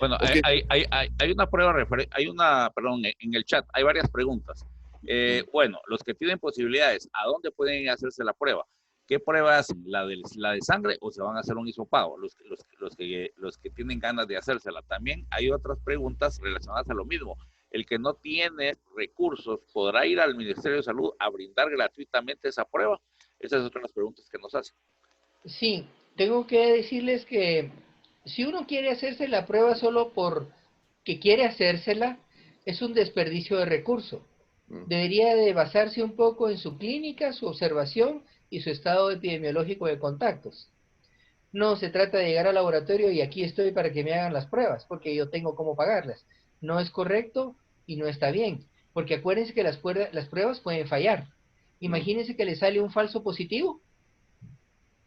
[SPEAKER 3] Bueno,
[SPEAKER 2] Ok.
[SPEAKER 3] hay una prueba, hay una, perdón, en el chat hay varias preguntas. Bueno, los que tienen posibilidades, ¿a dónde pueden hacerse la prueba? ¿Qué pruebas? ¿La de sangre o se van a hacer un hisopado? Los que tienen ganas de hacérsela. También hay otras preguntas relacionadas a lo mismo. El que no tiene recursos, ¿podrá ir al Ministerio de Salud a brindar gratuitamente esa prueba? Esas son otras las preguntas que nos hacen.
[SPEAKER 1] Sí, tengo que decirles que si uno quiere hacerse la prueba solo por que quiere hacérsela, es un desperdicio de recurso.
[SPEAKER 2] Mm.
[SPEAKER 1] Debería de basarse un poco en su clínica, su observación y su estado epidemiológico de contactos. No se trata de llegar al laboratorio y aquí estoy para que me hagan las pruebas, porque yo tengo cómo pagarlas. No es correcto y no está bien, porque acuérdense que las pruebas pueden fallar.
[SPEAKER 2] Mm.
[SPEAKER 1] Imagínense que le sale un falso positivo,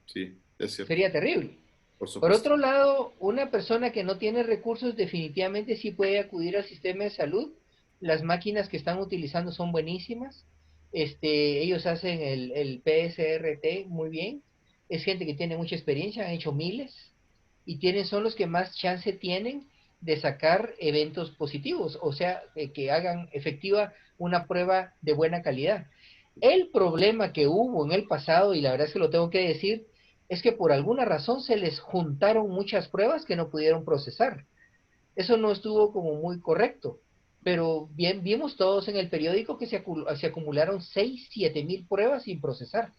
[SPEAKER 2] Sí, es cierto,
[SPEAKER 1] sería terrible.
[SPEAKER 2] por
[SPEAKER 1] Por
[SPEAKER 2] supuesto.
[SPEAKER 1] otro lado, una persona que no tiene recursos definitivamente sí puede acudir al sistema de salud. Las máquinas que están utilizando son buenísimas. Ellos hacen el PSRT muy bien. Es gente que tiene mucha experiencia, han hecho miles y son los que más chance tienen de sacar eventos positivos, o sea, que hagan efectiva una prueba de buena calidad. El problema que hubo en el pasado, y la verdad es que lo tengo que decir, es que por alguna razón se les juntaron muchas pruebas que no pudieron procesar. Eso no estuvo como muy correcto, pero bien vimos todos en el periódico que se acumularon 6, 7 mil pruebas sin procesar.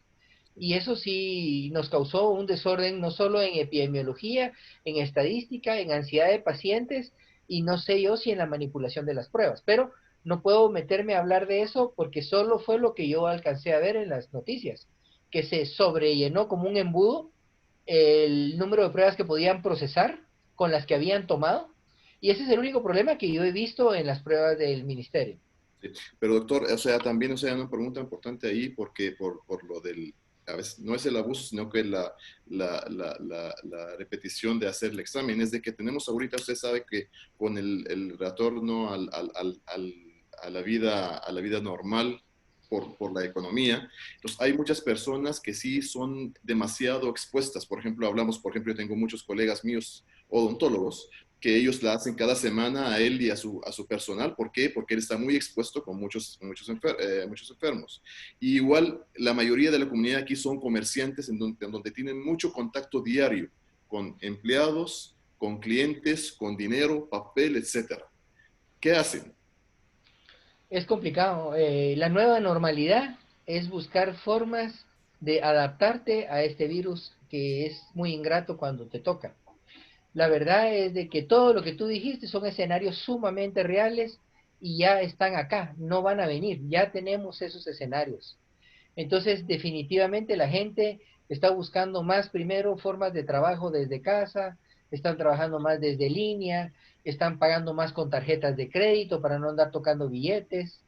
[SPEAKER 1] Y eso sí nos causó un desorden no solo en epidemiología, en estadística, en ansiedad de pacientes y no sé yo si en la manipulación de las pruebas, pero no puedo meterme a hablar de eso porque solo fue lo que yo alcancé a ver en las noticias, que se sobrellenó como un embudo el número de pruebas que podían procesar con las que habían tomado, y ese es el único problema que yo he visto en las pruebas del ministerio.
[SPEAKER 2] Sí. Pero doctor, o sea, también, o sea, una pregunta importante ahí, porque por lo del, a veces no es el abuso, sino que la repetición de hacer el examen, es de que tenemos ahorita, usted sabe que con el retorno a la vida normal por la economía, entonces hay muchas personas que sí son demasiado expuestas. Por ejemplo, hablamos, por ejemplo, yo tengo muchos colegas míos odontólogos que ellos la hacen cada semana a él y a su personal. ¿Por qué? Porque él está muy expuesto con muchos enfermos. Y igual la mayoría de la comunidad aquí son comerciantes en donde tienen mucho contacto diario con empleados, con clientes, con dinero, papel, etcétera. ¿Qué hacen?
[SPEAKER 1] Es complicado. La nueva normalidad es buscar formas de adaptarte a este virus que es muy ingrato cuando te toca. La verdad es de que todo lo que tú dijiste son escenarios sumamente reales y ya están acá, no van a venir, ya tenemos esos escenarios. Entonces, definitivamente la gente está buscando más primero formas de trabajo desde casa, están trabajando más desde línea, están pagando más con tarjetas de crédito para no andar tocando billetes.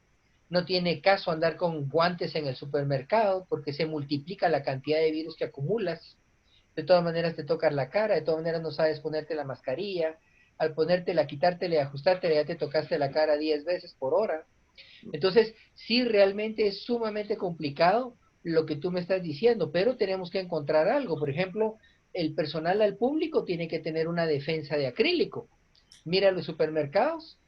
[SPEAKER 1] No tiene caso andar con guantes en el supermercado porque se multiplica la cantidad de virus que acumulas. De todas maneras te tocas la cara, de todas maneras no sabes ponerte la mascarilla. Al ponértela, quitártela y ajustártela ya te tocaste la cara 10 veces por hora. Entonces, sí, realmente es sumamente complicado lo que tú me estás diciendo, pero tenemos que encontrar algo. Por ejemplo, el personal al público tiene que tener una defensa de acrílico. Mira los supermercados,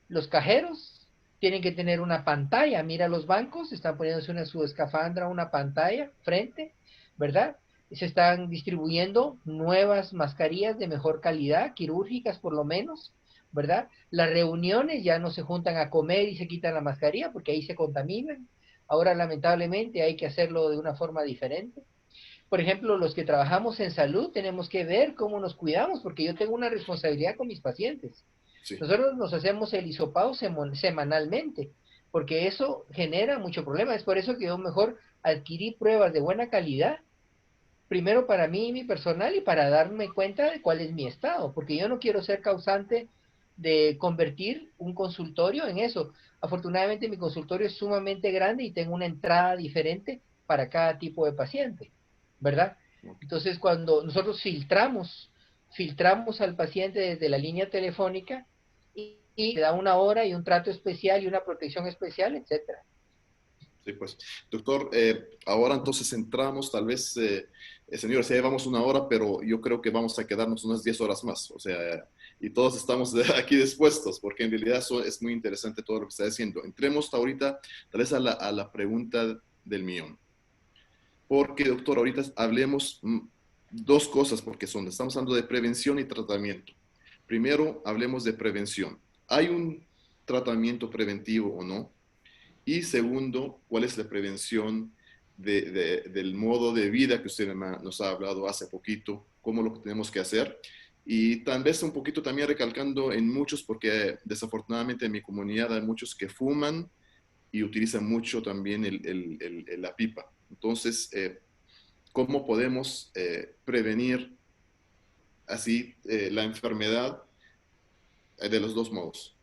[SPEAKER 1] los cajeros tienen que tener una pantalla. Mira los bancos, están poniéndose una su escafandra, una pantalla frente, ¿verdad? Se están distribuyendo nuevas mascarillas de mejor calidad, quirúrgicas por lo menos, ¿verdad? Las reuniones ya no se juntan a comer y se quitan la mascarilla porque ahí se contaminan. Ahora, lamentablemente, hay que hacerlo de una forma diferente. Por ejemplo, los que trabajamos en salud tenemos que ver cómo nos cuidamos, porque yo tengo una responsabilidad con mis pacientes.
[SPEAKER 2] Sí,
[SPEAKER 1] Nosotros nos hacemos el hisopado semanalmente, porque eso genera mucho problema. Es por eso que yo mejor adquirí pruebas de buena calidad, primero para mí y mi personal, y para darme cuenta de cuál es mi estado, porque yo no quiero ser causante de convertir un consultorio en eso. Afortunadamente mi consultorio es sumamente grande y tengo una entrada diferente para cada tipo de paciente, ¿verdad? Entonces cuando nosotros filtramos al paciente desde la línea telefónica y le da una hora y un trato especial y una protección especial, etcétera.
[SPEAKER 2] sí, pues. Doctor, ahora entonces entramos, tal vez, señores, ya llevamos una hora, pero yo creo que vamos a quedarnos unas 10 horas más, o sea, y todos estamos aquí dispuestos, porque en realidad eso es muy interesante todo lo que está diciendo. Entremos ahorita, tal vez, a la pregunta del millón. Porque, doctor, ahorita hablemos dos cosas, porque estamos hablando de prevención y tratamiento. Primero, hablemos de prevención. ¿Hay un tratamiento preventivo o no? Y segundo, ¿cuál es la prevención del modo de vida que usted nos ha hablado hace poquito? ¿Cómo lo tenemos que hacer? Y tal vez un poquito también recalcando en muchos, porque desafortunadamente en mi comunidad hay muchos que fuman y utilizan mucho también la pipa. Entonces, ¿cómo podemos prevenir así la enfermedad de los dos modos?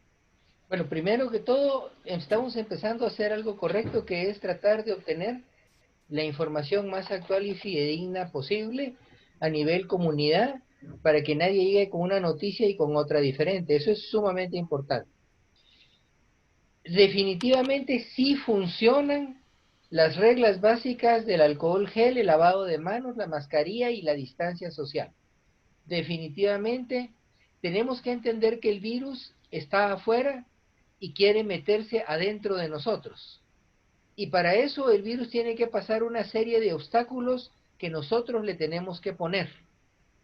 [SPEAKER 1] Bueno, primero que todo, estamos empezando a hacer algo correcto, que es tratar de obtener la información más actual y fidedigna posible a nivel comunidad, para que nadie llegue con una noticia y con otra diferente. Eso es sumamente importante. Definitivamente sí funcionan las reglas básicas del alcohol gel, el lavado de manos, la mascarilla y la distancia social. Definitivamente tenemos que entender que el virus está afuera y quiere meterse adentro de nosotros. Y para eso el virus tiene que pasar una serie de obstáculos que nosotros le tenemos que poner.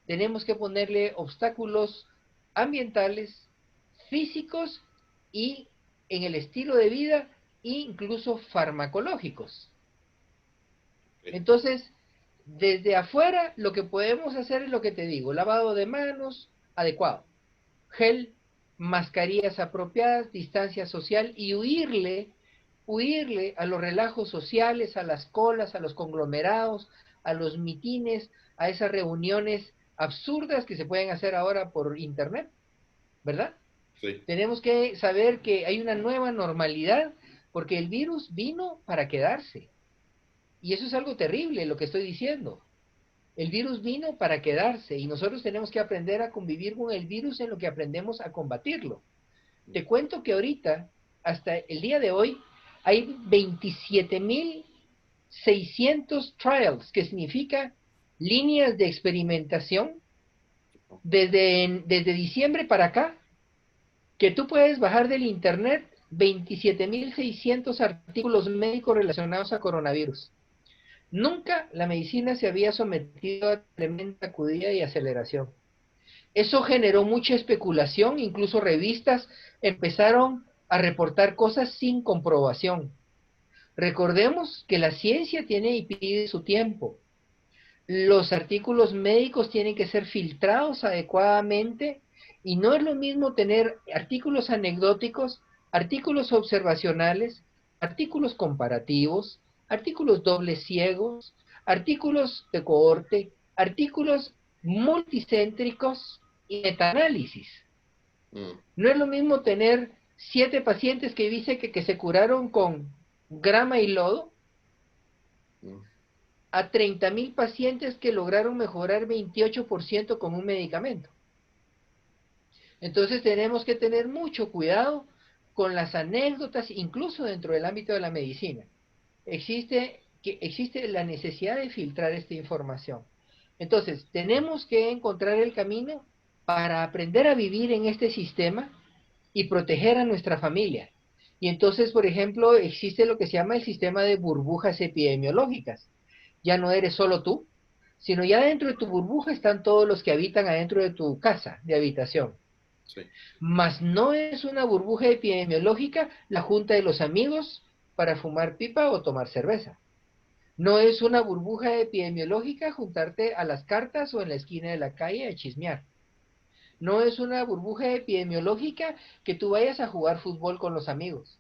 [SPEAKER 1] Tenemos que ponerle obstáculos ambientales, físicos y en el estilo de vida, e incluso farmacológicos. Entonces, desde afuera lo que podemos hacer es lo que te digo: lavado de manos adecuado, gel, mascarillas apropiadas, distancia social, y huirle a los relajos sociales, a las colas, a los conglomerados, a los mitines, a esas reuniones absurdas que se pueden hacer ahora por internet, ¿verdad?
[SPEAKER 2] Sí.
[SPEAKER 1] Tenemos que saber que hay una nueva normalidad, porque el virus vino para quedarse. Y eso es algo terrible lo que estoy diciendo. El virus vino para quedarse y nosotros tenemos que aprender a convivir con el virus en lo que aprendemos a combatirlo. Te cuento que ahorita, hasta el día de hoy, hay 27.600 trials, que significa líneas de experimentación, desde diciembre para acá, que tú puedes bajar del internet 27.600 artículos médicos relacionados a coronavirus. Nunca la medicina se había sometido a tremenda sacudida y aceleración. Eso generó mucha especulación, incluso revistas empezaron a reportar cosas sin comprobación. Recordemos que la ciencia tiene y pide su tiempo. Los artículos médicos tienen que ser filtrados adecuadamente, y no es lo mismo tener artículos anecdóticos, artículos observacionales, artículos comparativos, artículos dobles ciegos, artículos de cohorte, artículos multicéntricos y metaanálisis. No es lo mismo tener 7 pacientes que dicen que se curaron con grama y lodo, a 30.000 pacientes que lograron mejorar 28% con un medicamento. Entonces tenemos que tener mucho cuidado con las anécdotas, incluso dentro del ámbito de la medicina. Existe la necesidad de filtrar esta información. Entonces, tenemos que encontrar el camino para aprender a vivir en este sistema y proteger a nuestra familia. Y entonces, por ejemplo, existe lo que se llama el sistema de burbujas epidemiológicas. Ya no eres solo tú, sino ya dentro de tu burbuja están todos los que habitan adentro de tu casa de habitación.
[SPEAKER 2] Sí.
[SPEAKER 1] Mas no es una burbuja epidemiológica la junta de los amigos para fumar pipa o tomar cerveza. No es una burbuja epidemiológica juntarte a las cartas o en la esquina de la calle a chismear. No es una burbuja epidemiológica que tú vayas a jugar fútbol con los amigos.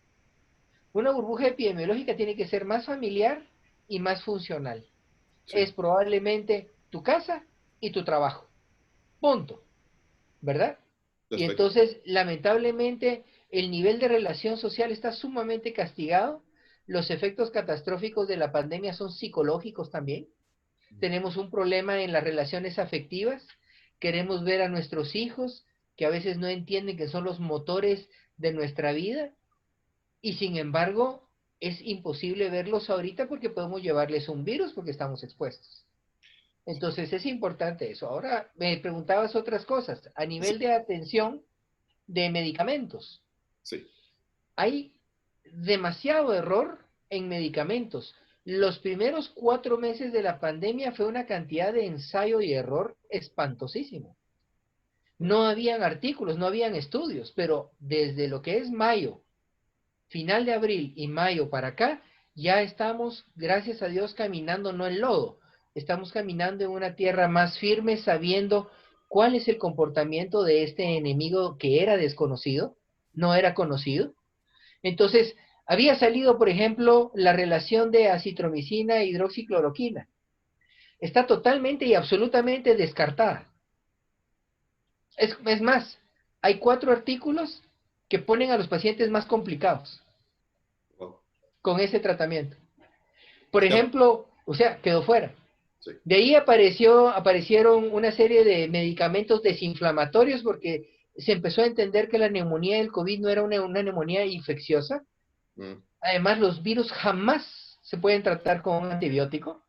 [SPEAKER 1] Una burbuja epidemiológica tiene que ser más familiar y más funcional.
[SPEAKER 2] Sí.
[SPEAKER 1] Es probablemente tu casa y tu trabajo. Punto. ¿Verdad? Y
[SPEAKER 2] Perfecto.
[SPEAKER 1] entonces, lamentablemente, el nivel de relación social está sumamente castigado. Los efectos catastróficos de la pandemia son psicológicos también. Tenemos un problema en las relaciones afectivas. Queremos ver a nuestros hijos, que a veces no entienden que son los motores de nuestra vida, y sin embargo, es imposible verlos ahorita porque podemos llevarles un virus porque estamos expuestos. Entonces es importante eso. Ahora me preguntabas otras cosas. A
[SPEAKER 2] Sí.
[SPEAKER 1] nivel de atención de medicamentos,
[SPEAKER 2] Sí.
[SPEAKER 1] hay demasiado error en medicamentos. Los primeros 4 meses de la pandemia fue una cantidad de ensayo y error espantosísimo. No habían artículos, no habían estudios, pero desde lo que es mayo, final de abril y mayo para acá, ya estamos, gracias a Dios, caminando no en lodo, estamos caminando en una tierra más firme, sabiendo cuál es el comportamiento de este enemigo que era desconocido, no era conocido. Entonces, había salido, por ejemplo, la relación de acitromicina e hidroxicloroquina. Está totalmente y absolutamente descartada. Es más, hay 4 artículos que ponen a los pacientes más complicados
[SPEAKER 2] Wow.
[SPEAKER 1] con ese tratamiento. Por
[SPEAKER 2] Ya.
[SPEAKER 1] ejemplo, o sea, quedó fuera.
[SPEAKER 2] Sí.
[SPEAKER 1] De ahí aparecieron una serie de medicamentos desinflamatorios porque se empezó a entender que la neumonía del COVID no era una neumonía infecciosa. Además, los virus jamás se pueden tratar con un antibiótico.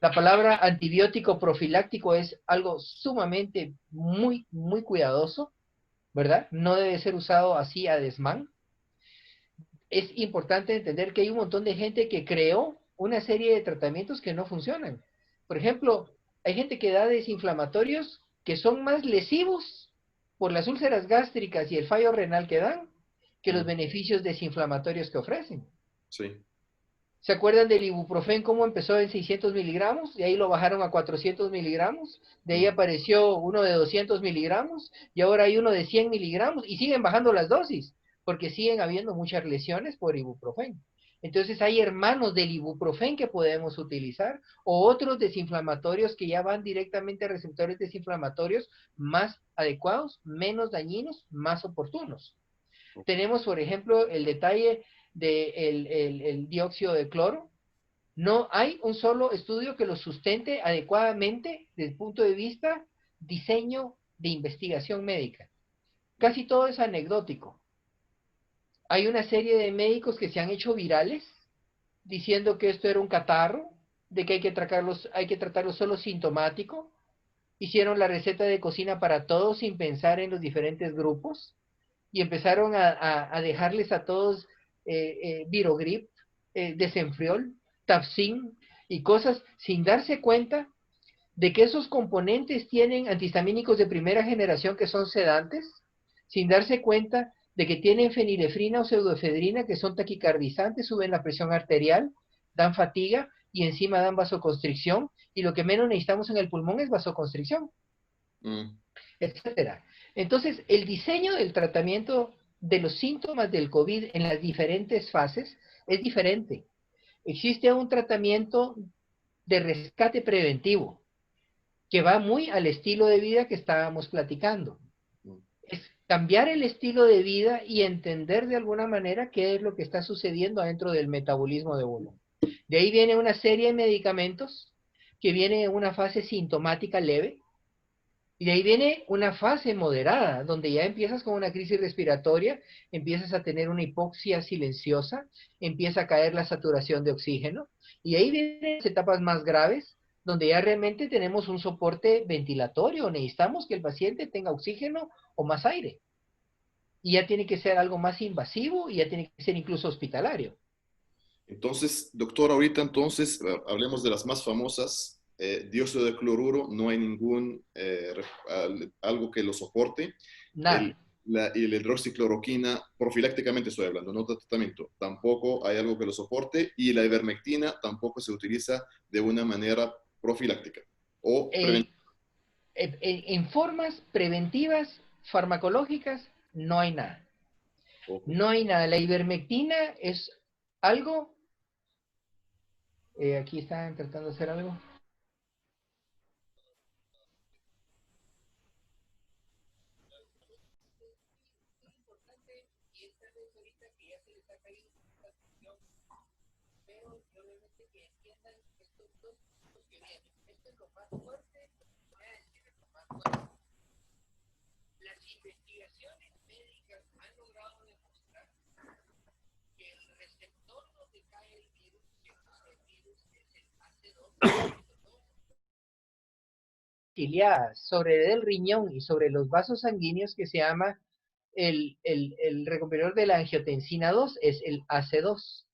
[SPEAKER 1] La palabra antibiótico profiláctico es algo sumamente muy, muy cuidadoso, ¿verdad? No debe ser usado así a desmán. Es importante entender que hay un montón de gente que creó una serie de tratamientos que no funcionan. Por ejemplo, hay gente que da desinflamatorios que son más lesivos por las úlceras gástricas y el fallo renal que dan que los beneficios desinflamatorios que ofrecen.
[SPEAKER 2] Sí.
[SPEAKER 1] ¿Se acuerdan del ibuprofén cómo empezó en 600 miligramos? De ahí lo bajaron a 400 miligramos. De ahí apareció uno de 200 miligramos y ahora hay uno de 100 miligramos y siguen bajando las dosis porque siguen habiendo muchas lesiones por ibuprofén. Entonces hay hermanos del ibuprofén que podemos utilizar o otros desinflamatorios que ya van directamente a receptores desinflamatorios más adecuados, menos dañinos, más oportunos. Tenemos, por ejemplo, el detalle del dióxido de cloro. No hay un solo estudio que lo sustente adecuadamente desde el punto de vista diseño de investigación médica. Casi todo es anecdótico. Hay una serie de médicos que se han hecho virales diciendo que esto era un catarro, de que hay que tratarlo solo sintomático. Hicieron la receta de cocina para todos sin pensar en los diferentes grupos y empezaron a dejarles a todos Virogrip, Desenfriol, Tafsin y cosas sin darse cuenta de que esos componentes tienen antihistamínicos de primera generación que son sedantes, sin darse cuenta de que tienen fenilefrina o pseudoefedrina que son taquicardizantes, suben la presión arterial, dan fatiga y encima dan vasoconstricción y lo que menos necesitamos en el pulmón es vasoconstricción, etcétera. Entonces, el diseño del tratamiento de los síntomas del COVID en las diferentes fases es diferente. Existe un tratamiento de rescate preventivo que va muy al estilo de vida que estábamos platicando. Es cambiar el estilo de vida y entender de alguna manera qué es lo que está sucediendo dentro del metabolismo de uno. De ahí viene una serie de medicamentos que viene en una fase sintomática leve, y de ahí viene una fase moderada, donde ya empiezas con una crisis respiratoria, empiezas a tener una hipoxia silenciosa, empieza a caer la saturación de oxígeno, y ahí vienen las etapas más graves, donde ya realmente tenemos un soporte ventilatorio, necesitamos que el paciente tenga oxígeno o más aire. Y ya tiene que ser algo más invasivo y ya tiene que ser incluso hospitalario.
[SPEAKER 2] Entonces, doctor, ahorita entonces hablemos de las más famosas, dióxido de cloruro, no hay ningún algo que lo soporte.
[SPEAKER 1] Nada.
[SPEAKER 2] Y la hidroxicloroquina, profilácticamente estoy hablando, no de tratamiento, tampoco hay algo que lo soporte, y la ivermectina tampoco se utiliza de una manera profiláctica o preventiva.
[SPEAKER 1] En formas preventivas farmacológicas no hay nada.
[SPEAKER 2] Okay.
[SPEAKER 1] No hay nada. La ivermectina es algo... aquí están tratando de hacer algo. Las investigaciones médicas han logrado demostrar que el receptor donde cae el virus, que el virus es el AC2, sobre el riñón y sobre los vasos sanguíneos, que se llama el recombinador de la angiotensina 2, es el AC2.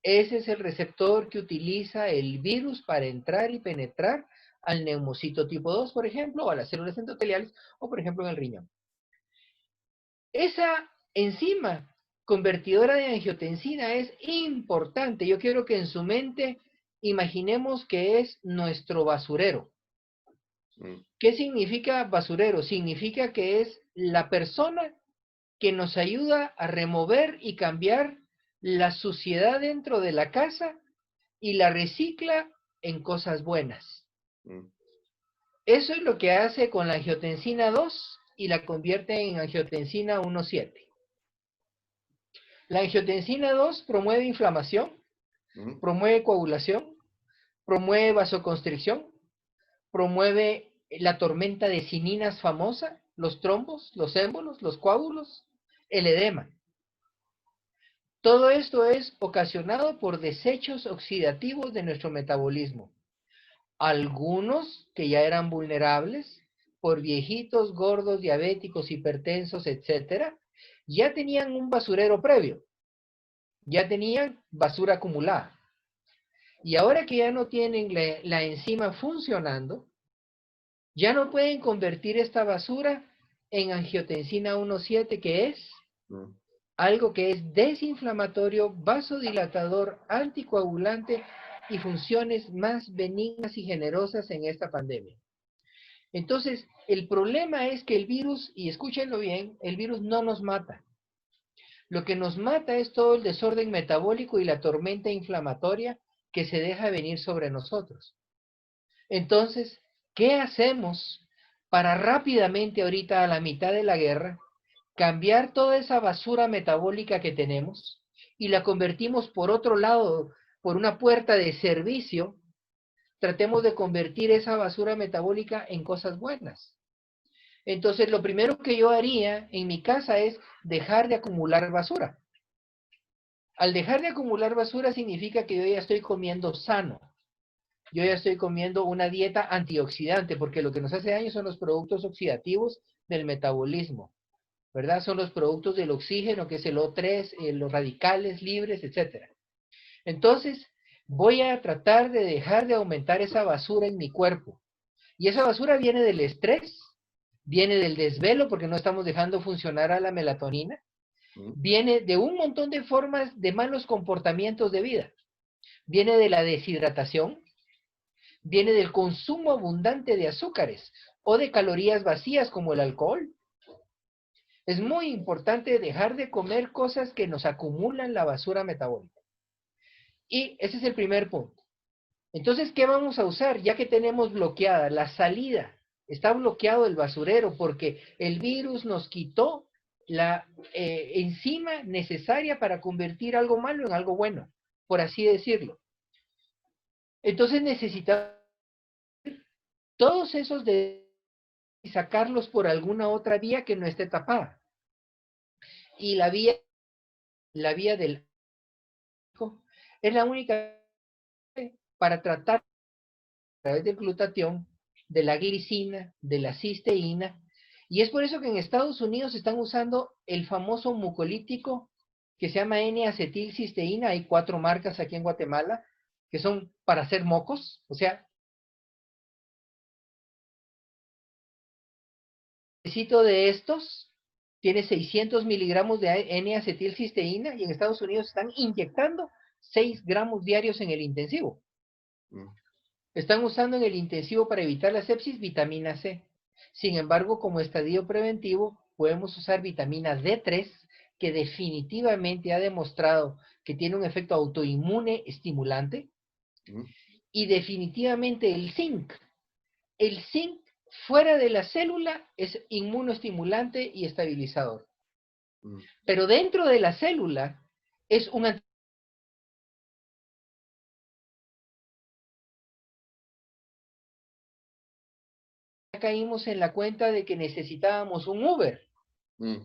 [SPEAKER 1] Ese es el receptor que utiliza el virus para entrar y penetrar al neumocito tipo 2, por ejemplo, o a las células endoteliales, o por ejemplo en el riñón. Esa enzima convertidora de angiotensina es importante. Yo quiero que en su mente imaginemos que es nuestro basurero. ¿Qué significa basurero? Significa que es la persona que nos ayuda a remover y cambiar la suciedad dentro de la casa y la recicla en cosas buenas. Eso es lo que hace con la angiotensina 2 y la convierte en angiotensina 1,7. La angiotensina 2 promueve inflamación, promueve coagulación, promueve vasoconstricción, promueve la tormenta de cininas famosa, los trombos, los émbolos, los coágulos, el edema. Todo esto es ocasionado por desechos oxidativos de nuestro metabolismo. Algunos que ya eran vulnerables, por viejitos, gordos, diabéticos, hipertensos, etc., ya tenían un basurero previo. Ya tenían basura acumulada. Y ahora que ya no tienen la enzima funcionando, ya no pueden convertir esta basura en angiotensina 1,7, que es algo que es desinflamatorio, vasodilatador, anticoagulante y funciones más benignas y generosas en esta pandemia. Entonces, el problema es que el virus, y escúchenlo bien, el virus no nos mata. Lo que nos mata es todo el desorden metabólico y la tormenta inflamatoria que se deja venir sobre nosotros. Entonces, ¿qué hacemos para rápidamente, ahorita a la mitad de la guerra, cambiar toda esa basura metabólica que tenemos y la convertimos por otro lado, por una puerta de servicio? Tratemos de convertir esa basura metabólica en cosas buenas. Entonces, lo primero que yo haría en mi casa es dejar de acumular basura. Al dejar de acumular basura significa que yo ya estoy comiendo sano. Yo ya estoy comiendo una dieta antioxidante, porque lo que nos hace daño son los productos oxidativos del metabolismo, ¿verdad? Son los productos del oxígeno, que es el O3, los radicales libres, etc. Entonces, voy a tratar de dejar de aumentar esa basura en mi cuerpo. Y esa basura viene del estrés, viene del desvelo, porque no estamos dejando funcionar a la melatonina, viene de un montón de formas de malos comportamientos de vida. Viene de la deshidratación, viene del consumo abundante de azúcares o de calorías vacías como el alcohol. Es muy importante dejar de comer cosas que nos acumulan la basura metabólica. Y ese es el primer punto. Entonces, ¿qué vamos a usar? Ya que tenemos bloqueada la salida, está bloqueado el basurero porque el virus nos quitó la enzima necesaria para convertir algo malo en algo bueno, por así decirlo. Entonces necesitamos todos esos y sacarlos por alguna otra vía que no esté tapada. Y la vía del es la única para tratar a través del glutatión, de la glicina, de la cisteína, y es por eso que en Estados Unidos están usando el famoso mucolítico que se llama N-acetilcisteína. Hay 4 marcas aquí en Guatemala que son para hacer mocos, o sea, de estos tiene 600 miligramos de N-acetilcisteína y en Estados Unidos están inyectando 6 gramos diarios en el intensivo. Están usando en el intensivo para evitar la sepsis vitamina C. Sin embargo, como estadio preventivo, podemos usar vitamina D3, que definitivamente ha demostrado que tiene un efecto autoinmune estimulante. Y definitivamente el zinc. El zinc fuera de la célula es inmunoestimulante y estabilizador. Pero dentro de la célula es un caímos en la cuenta de que necesitábamos un Uber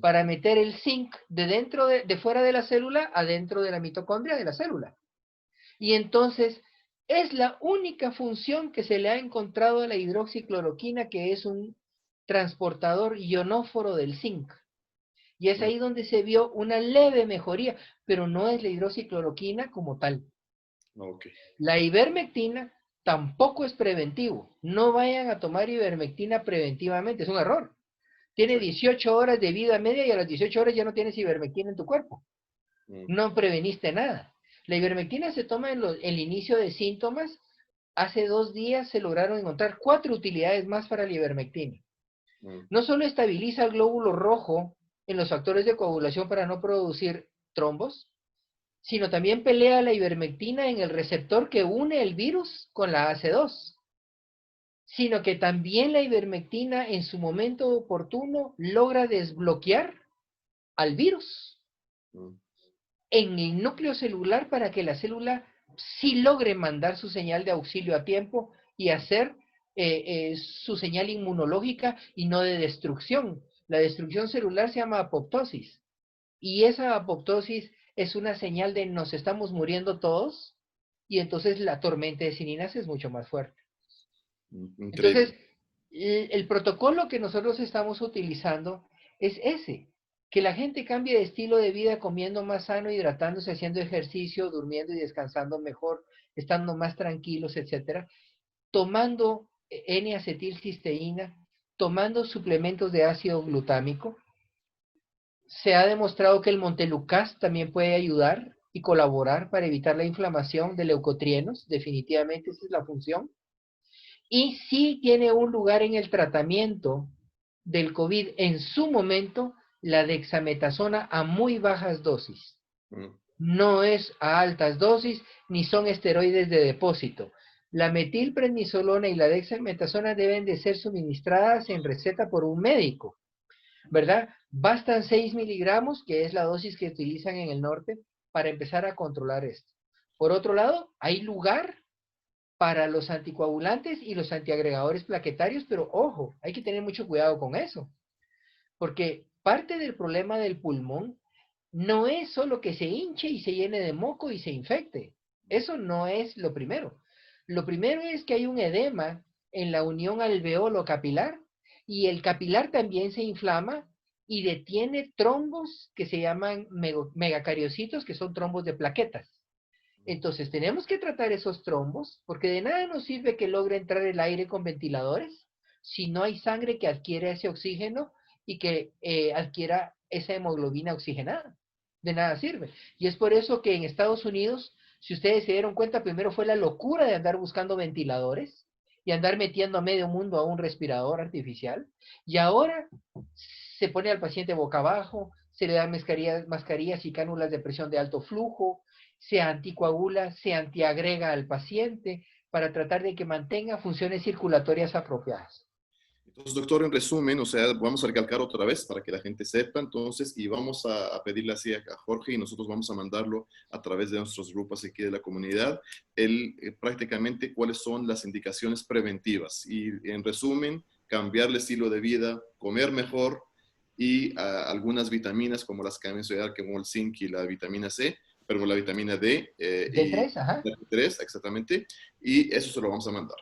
[SPEAKER 1] para meter el zinc de dentro de fuera de la célula adentro de la mitocondria de la célula. Y entonces es la única función que se le ha encontrado a la hidroxicloroquina, que es un transportador ionóforo del zinc. Y es ahí donde se vio una leve mejoría, pero no es la hidroxicloroquina como tal. La ivermectina tampoco es preventivo. No vayan a tomar ivermectina preventivamente, es un error. Tiene 18 horas de vida media y a las 18 horas ya no tienes ivermectina en tu cuerpo. No preveniste nada. La ivermectina se toma en el inicio de síntomas. Hace 2 días se lograron encontrar 4 utilidades más para la ivermectina. No solo estabiliza el glóbulo rojo en los factores de coagulación para no producir trombos, sino también pelea la ivermectina en el receptor que une el virus con la AC2. Sino que también la ivermectina en su momento oportuno logra desbloquear al virus en el núcleo celular para que la célula sí logre mandar su señal de auxilio a tiempo y hacer su señal inmunológica y no de destrucción. La destrucción celular se llama apoptosis. Y esa apoptosis es una señal de nos estamos muriendo todos y entonces la tormenta de cininas es mucho más fuerte. Entonces, el protocolo que nosotros estamos utilizando es ese, que la gente cambie de estilo de vida comiendo más sano, hidratándose, haciendo ejercicio, durmiendo y descansando mejor, estando más tranquilos, etcétera, tomando N-acetilcisteína, tomando suplementos de ácido glutámico. Se ha demostrado que el Montelukast también puede ayudar y colaborar para evitar la inflamación de leucotrienos, definitivamente esa es la función. Y sí tiene un lugar en el tratamiento del COVID en su momento la dexametasona a muy bajas dosis. No es a altas dosis, ni son esteroides de depósito. La metilprednisolona y la dexametasona deben de ser suministradas en receta por un médico, ¿verdad? Bastan 6 miligramos, que es la dosis que utilizan en el norte, para empezar a controlar esto. Por otro lado, hay lugar para los anticoagulantes y los antiagregadores plaquetarios, pero ojo, hay que tener mucho cuidado con eso, porque parte del problema del pulmón no es solo que se hinche y se llene de moco y se infecte. Eso no es lo primero. Lo primero es que hay un edema en la unión alveolo capilar y el capilar también se inflama y detiene trombos que se llaman megacariocitos, que son trombos de plaquetas. Entonces tenemos que tratar esos trombos, porque de nada nos sirve que logre entrar el aire con ventiladores si no hay sangre que adquiera ese oxígeno y que adquiera esa hemoglobina oxigenada. De nada sirve. Y es por eso que en Estados Unidos, si ustedes se dieron cuenta, primero fue la locura de andar buscando ventiladores y andar metiendo a medio mundo a un respirador artificial. Y ahora se pone al paciente boca abajo, se le dan mascarillas y cánulas de presión de alto flujo, se anticoagula, se antiagrega al paciente para tratar de que mantenga funciones circulatorias apropiadas.
[SPEAKER 2] Entonces, doctor, en resumen, o sea, vamos a recalcar otra vez para que la gente sepa, entonces, y vamos a pedirle así a Jorge y nosotros vamos a mandarlo a través de nuestros grupos aquí de la comunidad, prácticamente cuáles son las indicaciones preventivas. Y en resumen, cambiar el estilo de vida, comer mejor y algunas vitaminas como las que han mencionado, como el zinc y la vitamina C, pero la vitamina D
[SPEAKER 1] D3, ajá.
[SPEAKER 2] D3, exactamente, y eso se lo vamos a mandar.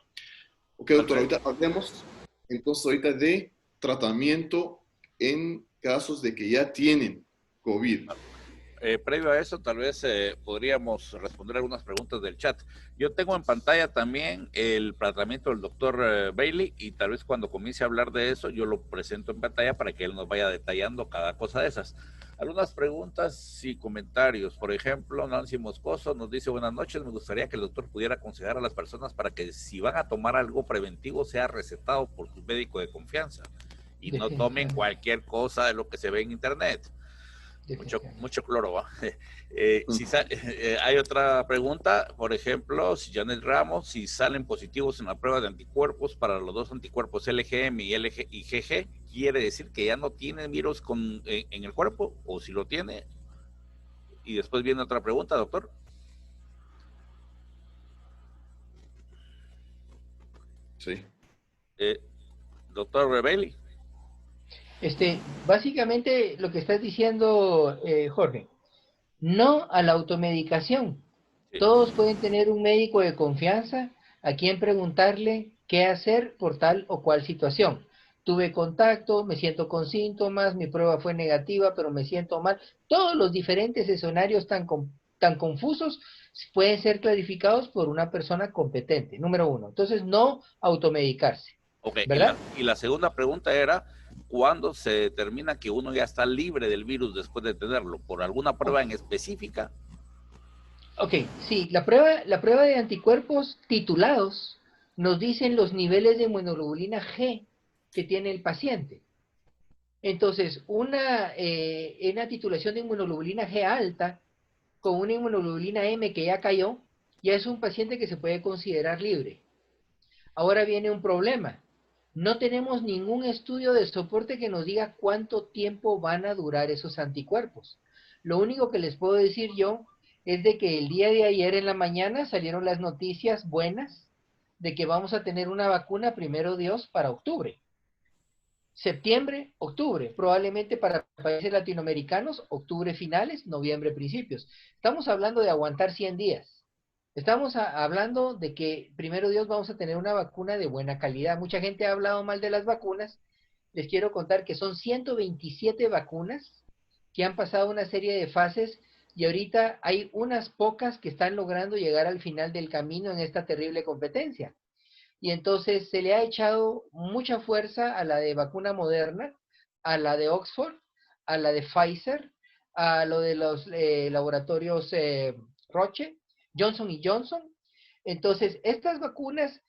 [SPEAKER 2] Ok, doctor, ahorita hablemos entonces ahorita de tratamiento en casos de que ya tienen COVID.
[SPEAKER 3] Previo a eso, tal vez podríamos responder algunas preguntas del chat. Yo tengo en pantalla también el tratamiento del doctor Bailey, y tal vez cuando comience a hablar de eso, yo lo presento en pantalla para que él nos vaya detallando cada cosa de esas. Algunas preguntas y comentarios. Por ejemplo, Nancy Moscoso nos dice: buenas noches, me gustaría que el doctor pudiera aconsejar a las personas para que si van a tomar algo preventivo sea recetado por su médico de confianza y no tomen
[SPEAKER 1] Definitivamente,
[SPEAKER 3] cualquier cosa de lo que se ve en internet.
[SPEAKER 1] definitivamente.
[SPEAKER 3] Mucho cloro, ¿va? Hay otra pregunta, por ejemplo, si Janet Ramos, si salen positivos en la prueba de anticuerpos para los dos anticuerpos LGM y IgG, ¿quiere decir que ya no tiene virus en el cuerpo? ¿O si lo tiene? Y después viene otra pregunta, doctor.
[SPEAKER 2] Sí.
[SPEAKER 3] Doctor Bailey.
[SPEAKER 1] Básicamente lo que estás diciendo, Jorge, no a la automedicación.
[SPEAKER 3] Sí.
[SPEAKER 1] Todos pueden tener un médico de confianza a quien preguntarle qué hacer por tal o cual situación. Tuve contacto, me siento con síntomas, mi prueba fue negativa, pero me siento mal. Todos los diferentes escenarios tan confusos pueden ser clarificados por una persona competente, número uno. Entonces, no automedicarse,
[SPEAKER 3] Ok,
[SPEAKER 1] ¿verdad?
[SPEAKER 3] y la segunda pregunta era: ¿cuándo se determina que uno ya está libre del virus después de tenerlo? ¿Por alguna prueba en específica?
[SPEAKER 1] Ok, sí, la prueba de anticuerpos titulados nos dicen los niveles de inmunoglobulina G que tiene el paciente. Entonces, una titulación de inmunoglobulina G alta con una inmunoglobulina M que ya cayó, ya es un paciente que se puede considerar libre. Ahora viene un problema. No tenemos ningún estudio de soporte que nos diga cuánto tiempo van a durar esos anticuerpos. Lo único que les puedo decir yo es de que el día de ayer en la mañana salieron las noticias buenas de que vamos a tener una vacuna, primero Dios, para octubre. Septiembre, octubre, probablemente para países latinoamericanos, octubre finales, noviembre principios. Estamos hablando de aguantar 100 días. Estamos hablando de que, primero Dios, vamos a tener una vacuna de buena calidad. Mucha gente ha hablado mal de las vacunas. Les quiero contar que son 127 vacunas que han pasado una serie de fases y ahorita hay unas pocas que están logrando llegar al final del camino en esta terrible competencia. Y entonces se le ha echado mucha fuerza a la de vacuna Moderna, a la de Oxford, a la de Pfizer, a lo de los laboratorios Roche, Johnson y Johnson. Entonces, estas vacunas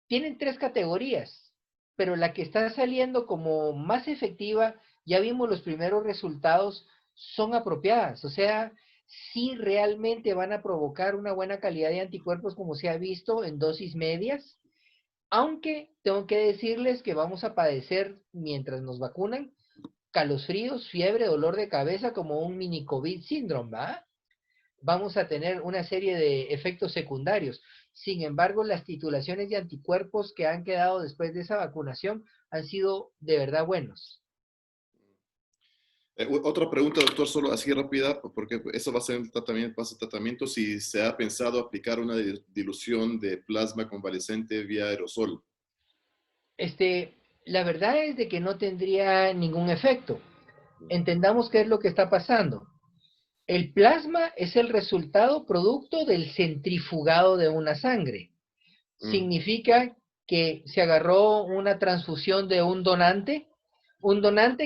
[SPEAKER 1] tienen tres categorías, pero la que está saliendo como más efectiva, ya vimos los primeros resultados, son apropiadas. O sea, sí realmente van a provocar una buena calidad de anticuerpos como se ha visto en dosis medias, aunque tengo que decirles que vamos a padecer mientras nos vacunan calosfríos, fiebre, dolor de cabeza como un mini COVID síndrome, ¿va? Vamos a tener una serie de efectos secundarios. Sin embargo, las titulaciones de anticuerpos que han quedado después de esa vacunación han sido de verdad buenos.
[SPEAKER 2] Otra pregunta, doctor, solo así rápida, porque eso va a ser tratamiento si se ha pensado aplicar una dilución de plasma convalescente vía aerosol.
[SPEAKER 1] La verdad es de que no tendría ningún efecto. Entendamos qué es lo que está pasando. El plasma es el resultado producto del centrifugado de una sangre.
[SPEAKER 2] Mm,
[SPEAKER 1] Significa que se agarró una transfusión de un donante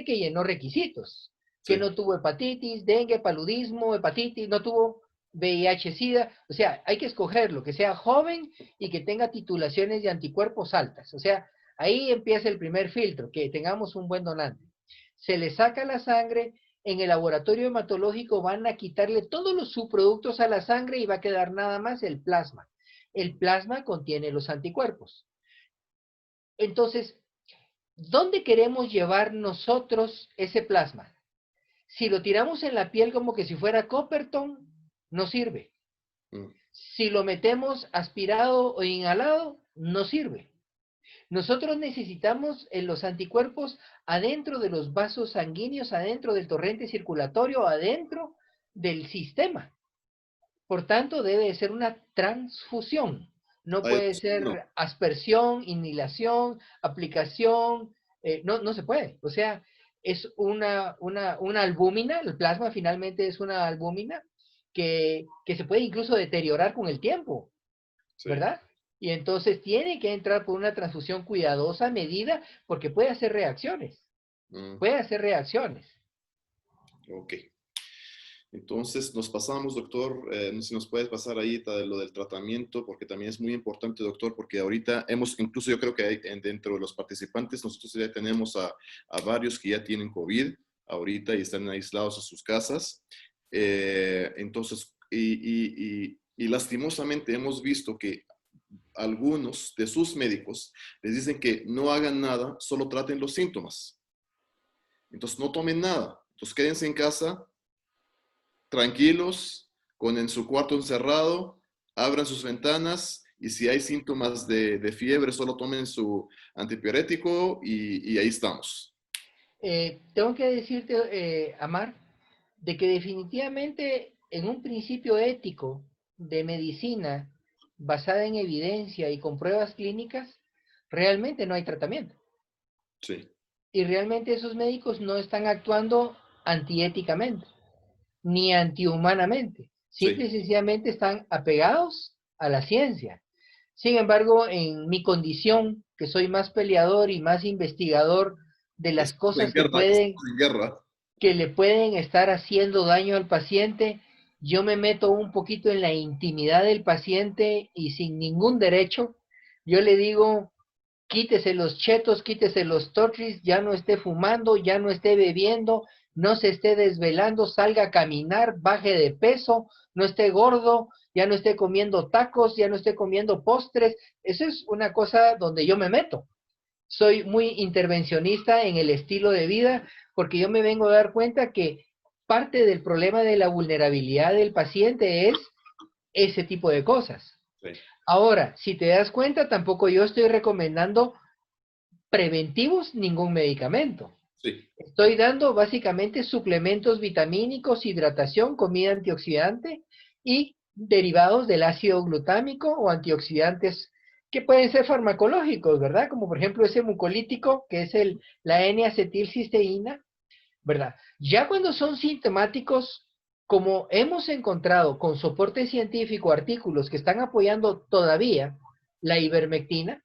[SPEAKER 1] que llenó requisitos, que
[SPEAKER 2] sí.
[SPEAKER 1] no tuvo hepatitis, dengue, paludismo, hepatitis, no tuvo VIH, SIDA. O sea, hay que escogerlo, que sea joven y que tenga titulaciones de anticuerpos altas. O sea, ahí empieza el primer filtro, que tengamos un buen donante. Se le saca la sangre, en el laboratorio hematológico van a quitarle todos los subproductos a la sangre y va a quedar nada más el plasma. El plasma contiene los anticuerpos. Entonces, ¿dónde queremos llevar nosotros ese plasma? Si lo tiramos en la piel como que si fuera Copperton, no sirve.
[SPEAKER 2] Mm.
[SPEAKER 1] Si lo metemos aspirado o inhalado, no sirve. Nosotros necesitamos los anticuerpos adentro de los vasos sanguíneos, adentro del torrente circulatorio, adentro del sistema. Por tanto, debe ser una transfusión. No puede
[SPEAKER 2] No.
[SPEAKER 1] ser aspersión, inhalación, aplicación. No se puede. O sea, es una albúmina, el plasma finalmente es una albúmina que se puede incluso deteriorar con el tiempo,
[SPEAKER 2] Sí.
[SPEAKER 1] ¿verdad? Y entonces tiene que entrar por una transfusión cuidadosa, medida, porque puede hacer reacciones. Puede hacer reacciones.
[SPEAKER 2] Ok. Entonces, nos pasamos, doctor, no sé si nos puedes pasar ahí lo del tratamiento, porque también es muy importante, doctor, porque ahorita incluso yo creo que dentro de los participantes, nosotros ya tenemos a varios que ya tienen COVID ahorita y están aislados en sus casas. Entonces, y lastimosamente hemos visto que algunos de sus médicos les dicen que no hagan nada, solo traten los síntomas. Entonces, no tomen nada. Entonces, quédense en casa tranquilos, en su cuarto encerrado, abran sus ventanas y si hay síntomas de fiebre, solo tomen su antipirético y ahí estamos.
[SPEAKER 1] Tengo que decirte, Amar, de que definitivamente en un principio ético de medicina basada en evidencia y con pruebas clínicas, realmente no hay tratamiento.
[SPEAKER 2] Sí.
[SPEAKER 1] Y realmente esos médicos no están actuando antiéticamente, ni antihumanamente. Simple y
[SPEAKER 2] Sí.
[SPEAKER 1] sencillamente están apegados a la ciencia. Sin embargo, en mi condición, que soy más peleador y más investigador de las cosas
[SPEAKER 2] Estamos en guerra.
[SPEAKER 1] que le pueden estar haciendo daño al paciente, yo me meto un poquito en la intimidad del paciente y sin ningún derecho, yo le digo, quítese los chetos, quítese los torris, ya no esté fumando, ya no esté bebiendo, no se esté desvelando, salga a caminar, baje de peso, no esté gordo, ya no esté comiendo tacos, ya no esté comiendo postres. Eso es una cosa donde yo me meto. Soy muy intervencionista en el estilo de vida porque yo me vengo a dar cuenta que parte del problema de la vulnerabilidad del paciente es ese tipo de cosas.
[SPEAKER 2] Sí.
[SPEAKER 1] Ahora, si te das cuenta, tampoco yo estoy recomendando preventivos ningún medicamento.
[SPEAKER 2] Sí.
[SPEAKER 1] Estoy dando básicamente suplementos vitamínicos, hidratación, comida antioxidante y derivados del ácido glutámico o antioxidantes que pueden ser farmacológicos, ¿verdad? Como por ejemplo ese mucolítico que es la N-acetilcisteína, ¿verdad? Ya cuando son sintomáticos, como hemos encontrado con soporte científico artículos que están apoyando todavía la ivermectina,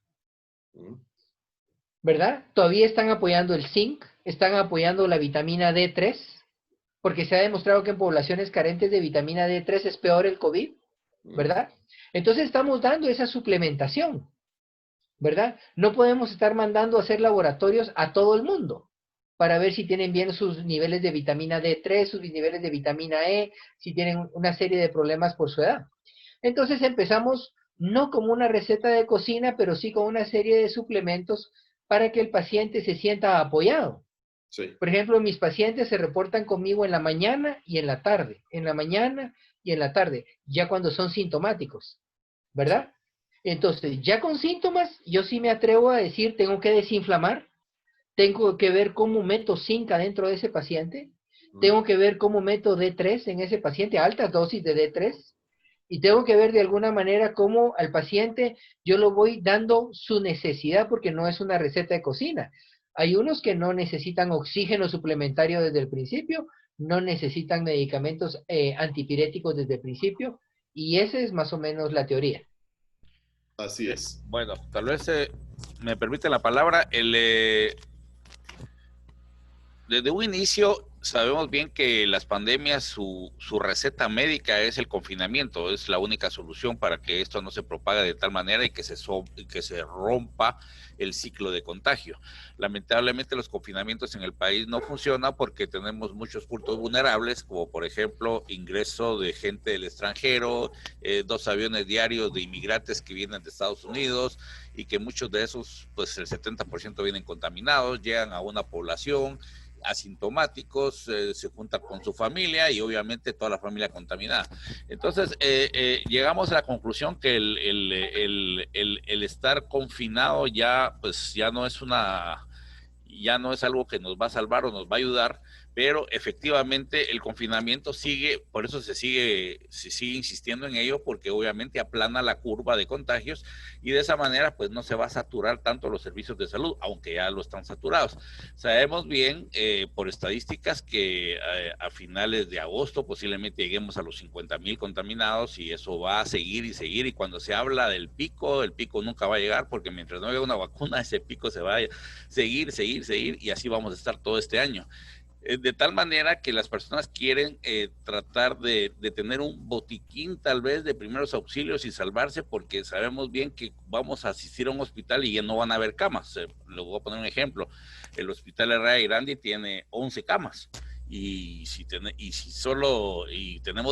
[SPEAKER 1] ¿verdad? Todavía están apoyando el zinc, están apoyando la vitamina D3, porque se ha demostrado que en poblaciones carentes de vitamina D3 es peor el COVID, ¿verdad? Entonces estamos dando esa suplementación, ¿verdad? No podemos estar mandando a hacer laboratorios a todo el mundo para ver si tienen bien sus niveles de vitamina D3, sus niveles de vitamina E, si tienen una serie de problemas por su edad. Entonces empezamos no como una receta de cocina, pero sí con una serie de suplementos para que el paciente se sienta apoyado.
[SPEAKER 2] Sí.
[SPEAKER 1] Por ejemplo, mis pacientes se reportan conmigo en la mañana y en la tarde, en la mañana y en la tarde, ya cuando son sintomáticos, ¿verdad? Entonces, ya con síntomas, yo sí me atrevo a decir, tengo que desinflamar, tengo que ver cómo meto zinc dentro de ese paciente, tengo que ver cómo meto D3 en ese paciente, altas dosis de D3, y tengo que ver de alguna manera cómo al paciente yo lo voy dando su necesidad, porque no es una receta de cocina. Hay unos que no necesitan oxígeno suplementario desde el principio, no necesitan medicamentos antipiréticos desde el principio, y esa es más o menos la teoría.
[SPEAKER 2] Así es.
[SPEAKER 3] Bueno, tal vez me permite la palabra. Desde un inicio sabemos bien que las pandemias, su receta médica es el confinamiento, es la única solución para que esto no se propague de tal manera y que se rompa el ciclo de contagio. Lamentablemente los confinamientos en el país no funcionan porque tenemos muchos puntos vulnerables, como por ejemplo ingreso de gente del extranjero, 2 aviones diarios de inmigrantes que vienen de Estados Unidos y que muchos de esos, pues el 70% vienen contaminados, llegan a una población asintomáticos, se junta con su familia y obviamente toda la familia contaminada. Entonces, llegamos a la conclusión que el estar confinado ya, pues ya no es algo que nos va a salvar o nos va a ayudar, pero efectivamente el confinamiento sigue, por eso se sigue insistiendo en ello, porque obviamente aplana la curva de contagios y de esa manera pues no se va a saturar tanto los servicios de salud, aunque ya lo están saturados. Sabemos bien por estadísticas que a finales de agosto posiblemente lleguemos a los 50,000 contaminados y eso va a seguir y seguir, y cuando se habla del pico, el pico nunca va a llegar porque mientras no haya una vacuna ese pico se va a seguir y así vamos a estar todo este año. De tal manera que las personas quieren tratar de tener un botiquín tal vez de primeros auxilios y salvarse, porque sabemos bien que vamos a asistir a un hospital y ya no van a haber camas. Le voy a poner un ejemplo. El hospital Herrera y Grandi tiene 11 camas. Y si tenemos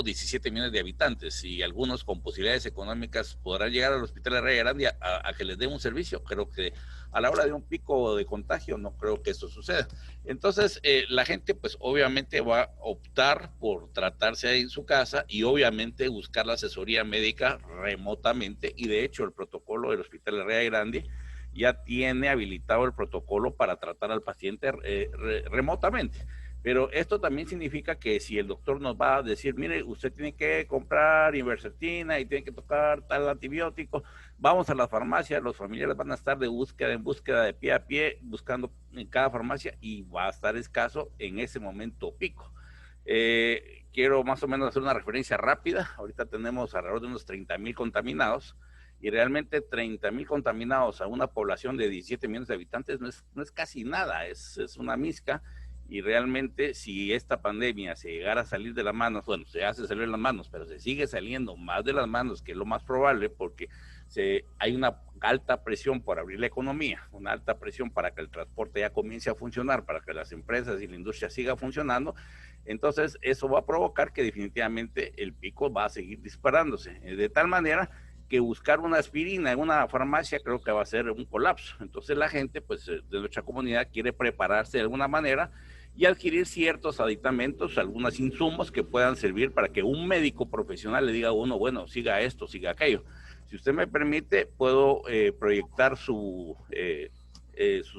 [SPEAKER 3] 17 millones de habitantes y algunos con posibilidades económicas podrán llegar al hospital Herrera y Grandi a que les den un servicio, creo que a la hora de un pico de contagio no creo que eso suceda. Entonces, la gente pues obviamente va a optar por tratarse ahí en su casa y obviamente buscar la asesoría médica remotamente, y de hecho el protocolo del Hospital Herrera y Grandi ya tiene habilitado el protocolo para tratar al paciente remotamente. Pero esto también significa que si el doctor nos va a decir, mire, usted tiene que comprar Inversertina y tiene que tocar tal antibiótico, vamos a la farmacia, los familiares van a estar de búsqueda en búsqueda, de pie a pie, buscando en cada farmacia, y va a estar escaso en ese momento pico. Quiero más o menos hacer una referencia rápida. Ahorita tenemos alrededor de unos 30,000 contaminados, y realmente 30,000 contaminados a una población de 17 millones de habitantes no es casi nada, es una misca. Y realmente si esta pandemia se llegara a salir de las manos, bueno, se hace salir de las manos, pero se sigue saliendo más de las manos, que es lo más probable, porque hay una alta presión por abrir la economía, una alta presión para que el transporte ya comience a funcionar, para que las empresas y la industria siga funcionando. Entonces eso va a provocar que definitivamente el pico va a seguir disparándose, de tal manera que buscar una aspirina en una farmacia creo que va a ser un colapso. Entonces la gente pues de nuestra comunidad quiere prepararse de alguna manera y adquirir ciertos aditamentos, algunos insumos que puedan servir para que un médico profesional le diga a uno, bueno, siga esto, siga aquello. Si usted me permite, puedo proyectar sus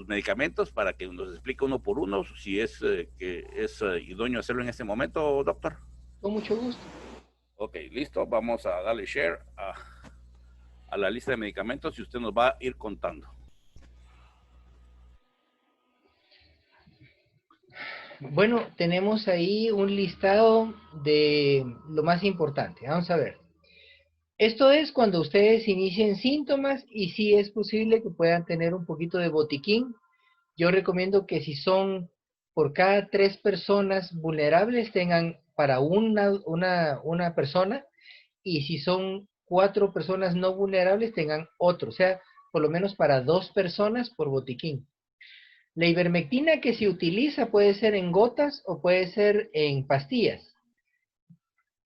[SPEAKER 3] medicamentos para que nos explique uno por uno, si es que es idóneo hacerlo en este momento, doctor.
[SPEAKER 1] Con mucho gusto.
[SPEAKER 3] Ok, listo. Vamos a darle share a la lista de medicamentos y usted nos va a ir contando.
[SPEAKER 1] Bueno, tenemos ahí un listado de lo más importante. Vamos a ver. Esto es cuando ustedes inicien síntomas y sí es posible que puedan tener un poquito de botiquín. Yo recomiendo que si son por cada 3 personas vulnerables tengan para una persona, y si son 4 personas no vulnerables tengan otro, o sea, por lo menos para 2 personas por botiquín. La ivermectina que se utiliza puede ser en gotas o puede ser en pastillas,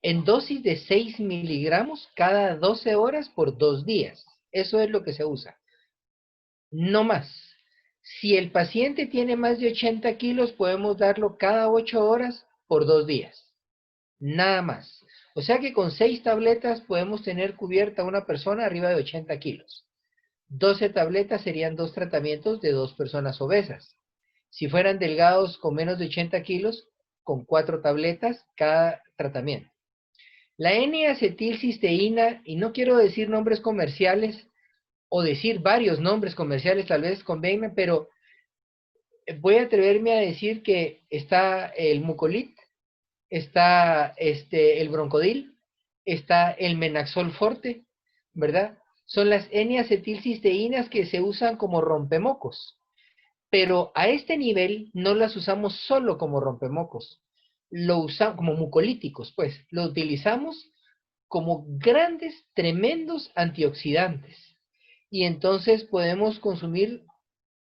[SPEAKER 1] en dosis de 6 miligramos cada 12 horas por 2 días. Eso es lo que se usa. No más. Si el paciente tiene más de 80 kilos, podemos darlo cada 8 horas por 2 días. Nada más. O sea que con 6 tabletas podemos tener cubierta a una persona arriba de 80 kilos. 12 tabletas serían 2 tratamientos de 2 personas obesas. Si fueran delgados con menos de 80 kilos, con 4 tabletas cada tratamiento. La N-acetilcisteína, y no quiero decir nombres comerciales o decir varios nombres comerciales, tal vez convengan, pero voy a atreverme a decir que está el Mucolit, está el Broncodil, está el Menaxol Forte, ¿verdad? Son las N-acetilcisteínas que se usan como rompemocos. Pero a este nivel no las usamos solo como rompemocos, lo usamos como mucolíticos, pues, lo utilizamos como grandes, tremendos antioxidantes. Y entonces podemos consumir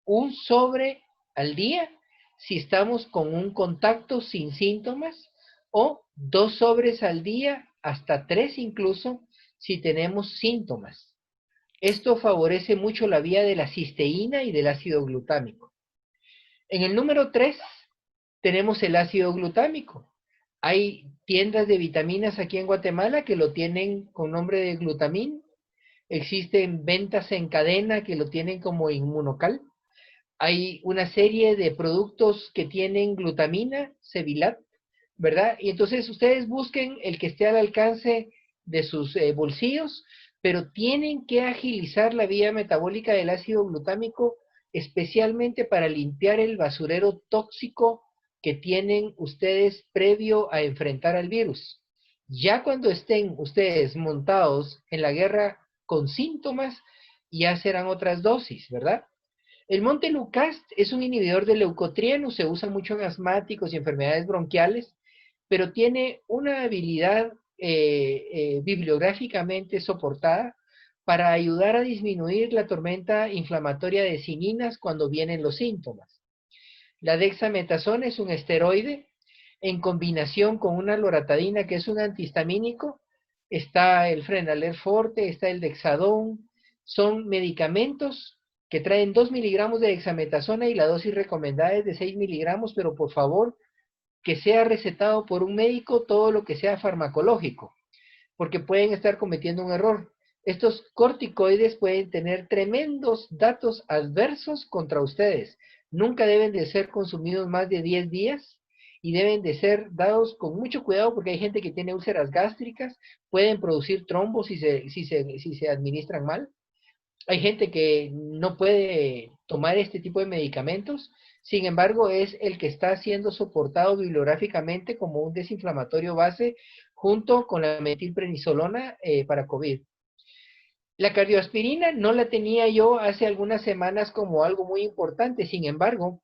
[SPEAKER 1] un sobre al día si estamos con un contacto sin síntomas, o 2 sobres al día, hasta 3 incluso, si tenemos síntomas. Esto favorece mucho la vía de la cisteína y del ácido glutámico. En el número 3 tenemos el ácido glutámico. Hay tiendas de vitaminas aquí en Guatemala que lo tienen con nombre de Glutamin. Existen ventas en cadena que lo tienen como Inmunocal. hay una serie de productos que tienen glutamina, Sevilat, ¿verdad? Y entonces ustedes busquen el que esté al alcance de sus bolsillos, pero tienen que agilizar la vía metabólica del ácido glutámico, especialmente para limpiar el basurero tóxico que tienen ustedes previo a enfrentar al virus. Ya cuando estén ustedes montados en la guerra con síntomas, ya serán otras dosis, ¿verdad? El Montelukast es un inhibidor del leucotrieno, se usa mucho en asmáticos y enfermedades bronquiales, pero tiene una habilidad bibliográficamente soportada para ayudar a disminuir la tormenta inflamatoria de cininas cuando vienen los síntomas. La dexametasona es un esteroide en combinación con una loratadina que es un antihistamínico. Está el Frenaler Forte, está el Dexadón. Son medicamentos que traen 2 miligramos de dexametasona y la dosis recomendada es de 6 miligramos, pero por favor que sea recetado por un médico todo lo que sea farmacológico, porque pueden estar cometiendo un error. Estos corticoides pueden tener tremendos datos adversos contra ustedes. Nunca deben de ser consumidos más de 10 días y deben de ser dados con mucho cuidado porque hay gente que tiene úlceras gástricas, pueden producir trombos si se administran mal. Hay gente que no puede tomar este tipo de medicamentos, sin embargo es el que está siendo soportado bibliográficamente como un desinflamatorio base junto con la metilprednisolona para COVID. La cardioaspirina no la tenía yo hace algunas semanas como algo muy importante, sin embargo,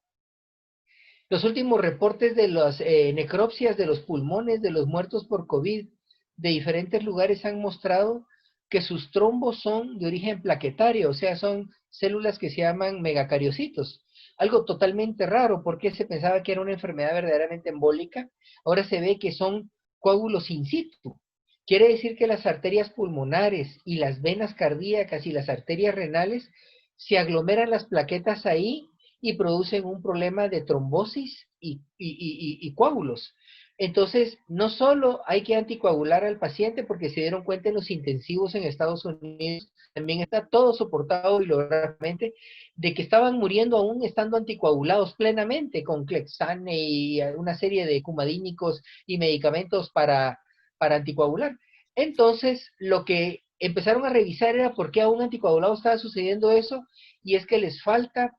[SPEAKER 1] los últimos reportes de las necropsias de los pulmones de los muertos por COVID de diferentes lugares han mostrado que sus trombos son de origen plaquetario, o sea, son células que se llaman megacariocitos. Algo totalmente raro, porque se pensaba que era una enfermedad verdaderamente embólica. Ahora se ve que son coágulos in situ. Quiere decir que las arterias pulmonares y las venas cardíacas y las arterias renales se aglomeran las plaquetas ahí y producen un problema de trombosis y coágulos. Entonces, no solo hay que anticoagular al paciente porque se dieron cuenta en los intensivos en Estados Unidos, también está todo soportado bibliográficamente de que estaban muriendo aún estando anticoagulados plenamente con Clexane y una serie de cumadínicos y medicamentos para anticoagular. Entonces, lo que empezaron a revisar era por qué a un anticoagulado estaba sucediendo eso, y es que les falta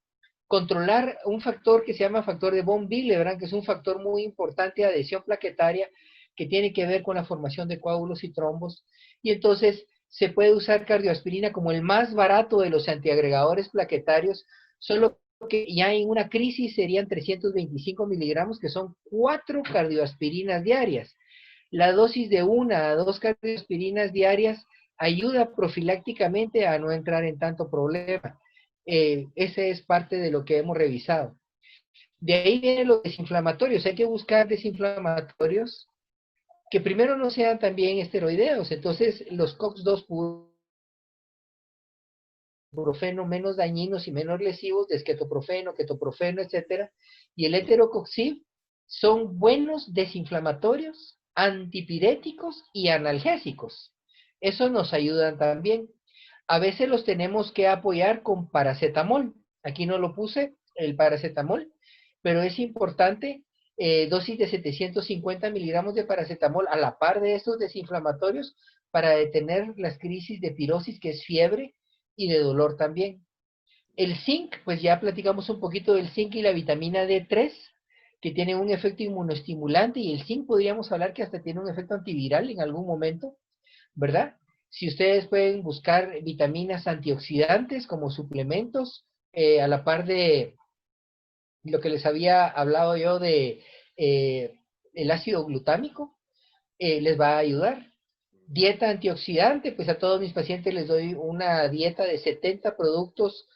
[SPEAKER 1] controlar un factor que se llama factor de von Willebrand, que es un factor muy importante de adhesión plaquetaria que tiene que ver con la formación de coágulos y trombos, y entonces se puede usar cardioaspirina como el más barato de los antiagregadores plaquetarios, solo que ya en una crisis serían 325 miligramos, que son 4 cardioaspirinas diarias. La dosis de 1 a 2 cardioaspirinas diarias ayuda profilácticamente a no entrar en tanto problema. Ese es parte de lo que hemos revisado. De ahí vienen los desinflamatorios. Hay que buscar desinflamatorios que primero no sean también esteroideos. Entonces, los COX-2 ibuprofeno menos dañinos y menos lesivos, desquetoprofeno, ketoprofeno, etcétera, y el heterocoxib son buenos desinflamatorios, antipiréticos y analgésicos. Eso nos ayudan también. A veces los tenemos que apoyar con paracetamol. Aquí no lo puse, el paracetamol, pero es importante, dosis de 750 miligramos de paracetamol a la par de estos desinflamatorios para detener las crisis de pirosis, que es fiebre, y de dolor también. El zinc, pues ya platicamos un poquito del zinc y la vitamina D3, que tiene un efecto inmunoestimulante, y el zinc podríamos hablar que hasta tiene un efecto antiviral en algún momento, ¿verdad? Si ustedes pueden buscar vitaminas antioxidantes como suplementos, a la par de lo que les había hablado yo de el ácido glutámico, les va a ayudar. Dieta antioxidante, pues a todos mis pacientes les doy una dieta de 70 productos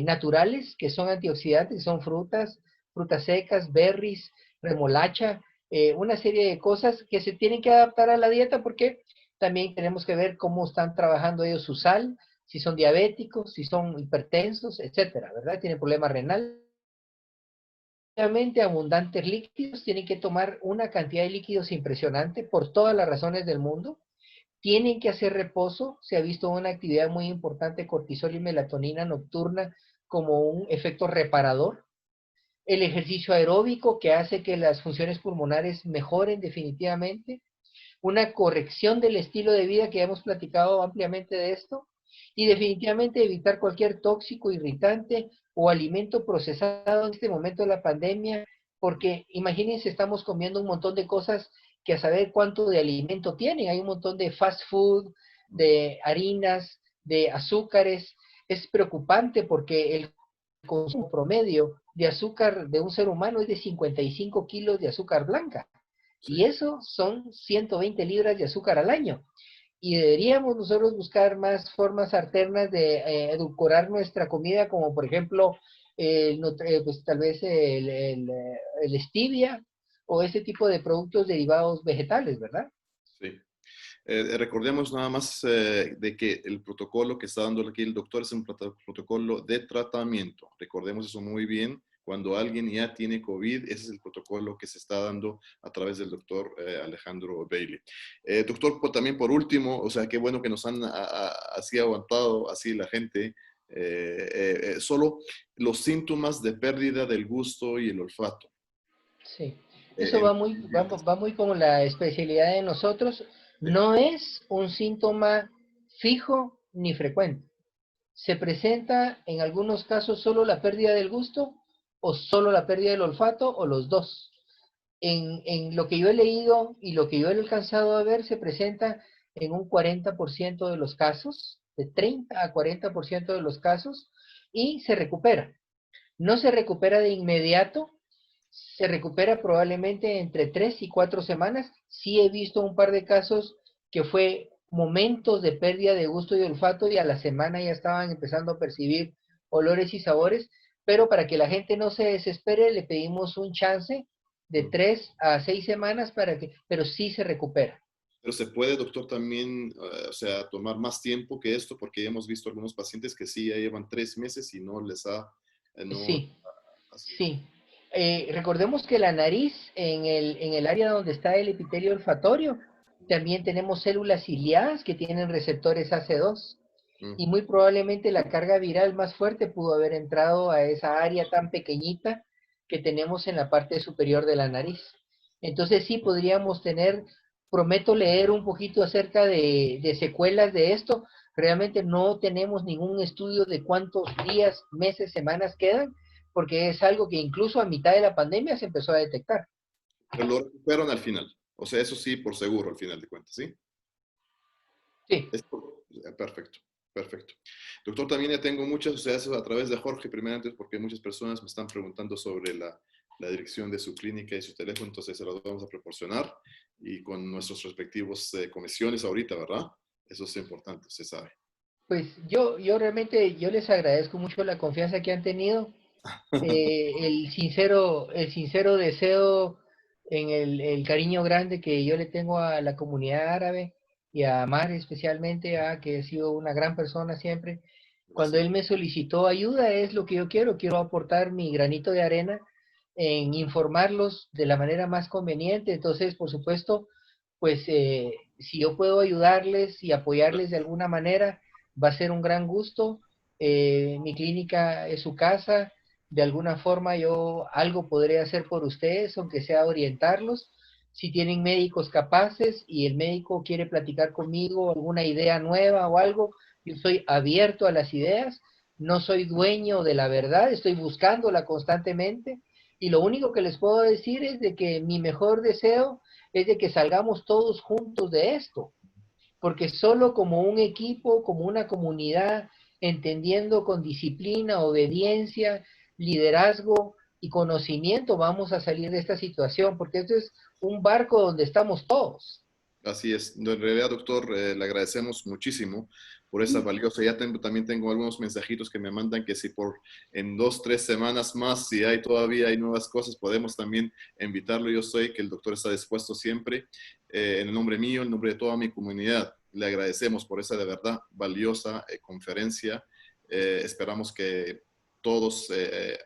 [SPEAKER 1] naturales que son antioxidantes, que son frutas secas, berries, remolacha, una serie de cosas que se tienen que adaptar a la dieta porque también tenemos que ver cómo están trabajando ellos su sal, si son diabéticos, si son hipertensos, etcétera, ¿verdad? Tienen problemas renales. Abundantes líquidos, tienen que tomar una cantidad de líquidos impresionante por todas las razones del mundo. Tienen que hacer reposo, se ha visto una actividad muy importante, cortisol y melatonina nocturna, como un efecto reparador. El ejercicio aeróbico, que hace que las funciones pulmonares mejoren definitivamente. Una corrección del estilo de vida, que ya hemos platicado ampliamente de esto. Y definitivamente evitar cualquier tóxico, irritante o alimento procesado en este momento de la pandemia, porque imagínense, estamos comiendo un montón de cosas que a saber cuánto de alimento tienen. Hay un montón de fast food, de harinas, de azúcares. Es preocupante porque el consumo promedio de azúcar de un ser humano es de 55 kilos de azúcar blanca.
[SPEAKER 2] Sí.
[SPEAKER 1] Y eso son 120 libras de azúcar al año. Y deberíamos nosotros buscar más formas alternas de edulcorar nuestra comida, como por ejemplo, pues tal vez el stevia o ese tipo de productos derivados vegetales, ¿verdad?
[SPEAKER 2] Sí. Recordemos nada más de que el protocolo que está dando aquí el doctor es un protocolo de tratamiento. Recordemos eso muy bien. Cuando alguien ya tiene COVID, ese es el protocolo que se está dando a través del doctor Alejandro Bailey. Doctor, también por último, o sea, qué bueno que nos han así aguantado, así la gente, solo los síntomas de pérdida del gusto y el olfato.
[SPEAKER 1] Sí, eso va muy como la especialidad de nosotros. No es un síntoma fijo ni frecuente. Se presenta en algunos casos solo la pérdida del gusto o solo la pérdida del olfato o los dos. En lo que yo he leído y lo que yo he alcanzado a ver, se presenta en un 40% de los casos, de 30 a 40% de los casos, y se recupera. No se recupera de inmediato, se recupera probablemente entre 3 y 4 semanas. Sí he visto un par de casos que fue momentos de pérdida de gusto y de olfato y a la semana ya estaban empezando a percibir olores y sabores, pero para que la gente no se desespere, le pedimos un chance de 3 a 6 semanas pero sí se recupera.
[SPEAKER 2] Pero se puede, doctor, también, o sea, tomar más tiempo que esto, porque ya hemos visto algunos pacientes que sí ya llevan 3 meses y no les ha, no,
[SPEAKER 1] Sí,
[SPEAKER 2] así.
[SPEAKER 1] sí. Recordemos que la nariz, en el área donde está el epitelio olfatorio, también tenemos células ciliadas que tienen receptores AC2 y muy probablemente la carga viral más fuerte pudo haber entrado a esa área tan pequeñita que tenemos en la parte superior de la nariz. Entonces sí podríamos tener, prometo leer un poquito acerca de secuelas de esto. Realmente no tenemos ningún estudio de cuántos días, meses, semanas quedan, porque es algo que incluso a mitad de la pandemia se empezó a detectar.
[SPEAKER 2] Pero lo recuperan al final. O sea, eso sí, por seguro, al final de cuentas, ¿sí?
[SPEAKER 1] Sí.
[SPEAKER 2] Perfecto, perfecto. Doctor, también ya tengo muchas, o sea, eso a través de Jorge, primeramente, porque muchas personas me están preguntando sobre la dirección de su clínica y su teléfono, entonces se los vamos a proporcionar y con nuestros respectivos comisiones ahorita, ¿verdad? Eso es importante, se sabe.
[SPEAKER 1] Pues yo realmente, yo les agradezco mucho la confianza que han tenido, el sincero deseo en el cariño grande que yo le tengo a la comunidad árabe y a Mar especialmente, que ha sido una gran persona siempre. Cuando
[SPEAKER 2] Gracias.
[SPEAKER 1] él me solicitó ayuda, es lo que yo quiero aportar mi granito de arena en informarlos de la manera más conveniente. Entonces, por supuesto, pues si yo puedo ayudarles y apoyarles de alguna manera, va a ser un gran gusto. Mi clínica es su casa. De alguna forma yo algo podré hacer por ustedes, aunque sea orientarlos. Si tienen médicos capaces y el médico quiere platicar conmigo alguna idea nueva o algo, yo soy abierto a las ideas. No soy dueño de la verdad, estoy buscándola constantemente. Y lo único que les puedo decir es de que mi mejor deseo es de que salgamos todos juntos de esto, porque solo como un equipo, como una comunidad, entendiendo con disciplina, obediencia, liderazgo y conocimiento, vamos a salir de esta situación, porque esto es un barco donde estamos todos.
[SPEAKER 2] Así es. En realidad, doctor, le agradecemos muchísimo por esa valiosa. También tengo algunos mensajitos que me mandan que si por en 2, 3 semanas más, si todavía hay nuevas cosas, podemos también invitarlo. Yo sé que el doctor está dispuesto siempre, en el nombre mío, en el nombre de toda mi comunidad. Le agradecemos por esa de verdad valiosa conferencia. Esperamos que todos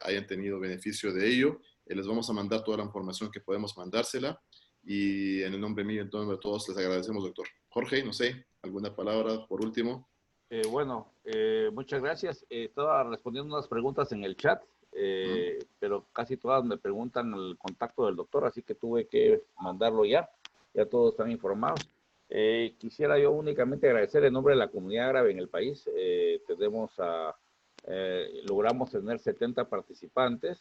[SPEAKER 2] hayan tenido beneficio de ello. Les vamos a mandar toda la información que podemos mandársela. Y en el nombre mío, en nombre de todos, les agradecemos, doctor. Jorge, no sé, alguna palabra por último.
[SPEAKER 3] Muchas gracias. Estaba respondiendo unas preguntas en el chat, pero casi todas me preguntan el contacto del doctor, así que tuve que mandarlo ya. Ya todos están informados. Quisiera yo únicamente agradecer en nombre de la comunidad árabe en el país. Logramos tener 70 participantes.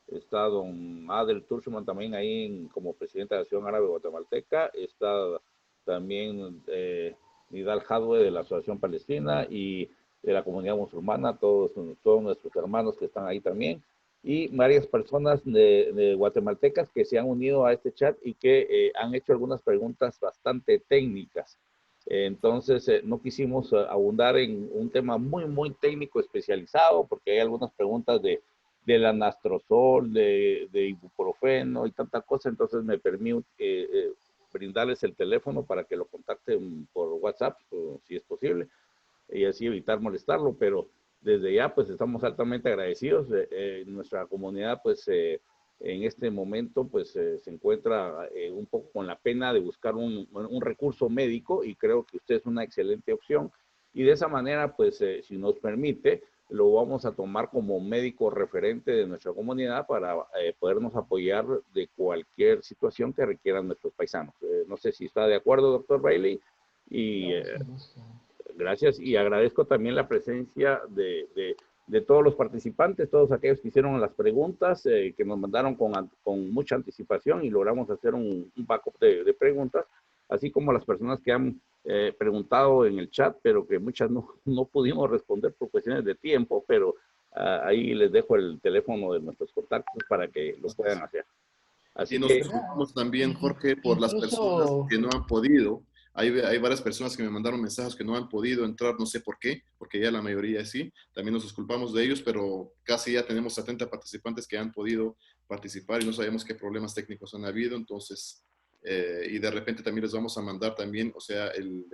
[SPEAKER 3] Está don Adel Tursuman también ahí como presidente de la Asociación Árabe Guatemalteca. Está también Nidal Hadwe de la Asociación Palestina y de la comunidad musulmana, todos nuestros hermanos que están ahí también, y varias personas de guatemaltecas que se han unido a este chat y que han hecho algunas preguntas bastante técnicas. Entonces, no quisimos abundar en un tema muy, muy técnico especializado, porque hay algunas preguntas del anastrozol, de ibuprofeno y tanta cosa, entonces me permito brindarles el teléfono para que lo contacten por WhatsApp, si es posible, y así evitar molestarlo, pero desde ya pues estamos altamente agradecidos. Nuestra comunidad pues en este momento pues se encuentra un poco con la pena de buscar un recurso médico, y creo que usted es una excelente opción, y de esa manera pues si nos permite lo vamos a tomar como médico referente de nuestra comunidad para podernos apoyar de cualquier situación que requieran nuestros paisanos. No sé si está de acuerdo, doctor Bailey, y gracias, y agradezco también la presencia de todos los participantes, todos aquellos que hicieron las preguntas, que nos mandaron con mucha anticipación y logramos hacer un backup de preguntas, así como las personas que han preguntado en el chat, pero que muchas no pudimos responder por cuestiones de tiempo, pero ahí les dejo el teléfono de nuestros contactos para que lo puedan hacer. Así
[SPEAKER 2] y nos disculpamos también, Jorge, por las personas que no han podido. Hay varias personas que me mandaron mensajes que no han podido entrar, no sé por qué, porque ya la mayoría sí. También nos disculpamos de ellos, pero casi ya tenemos 70 participantes que han podido participar y no sabemos qué problemas técnicos han habido. Entonces, y de repente también les vamos a mandar también, o sea, el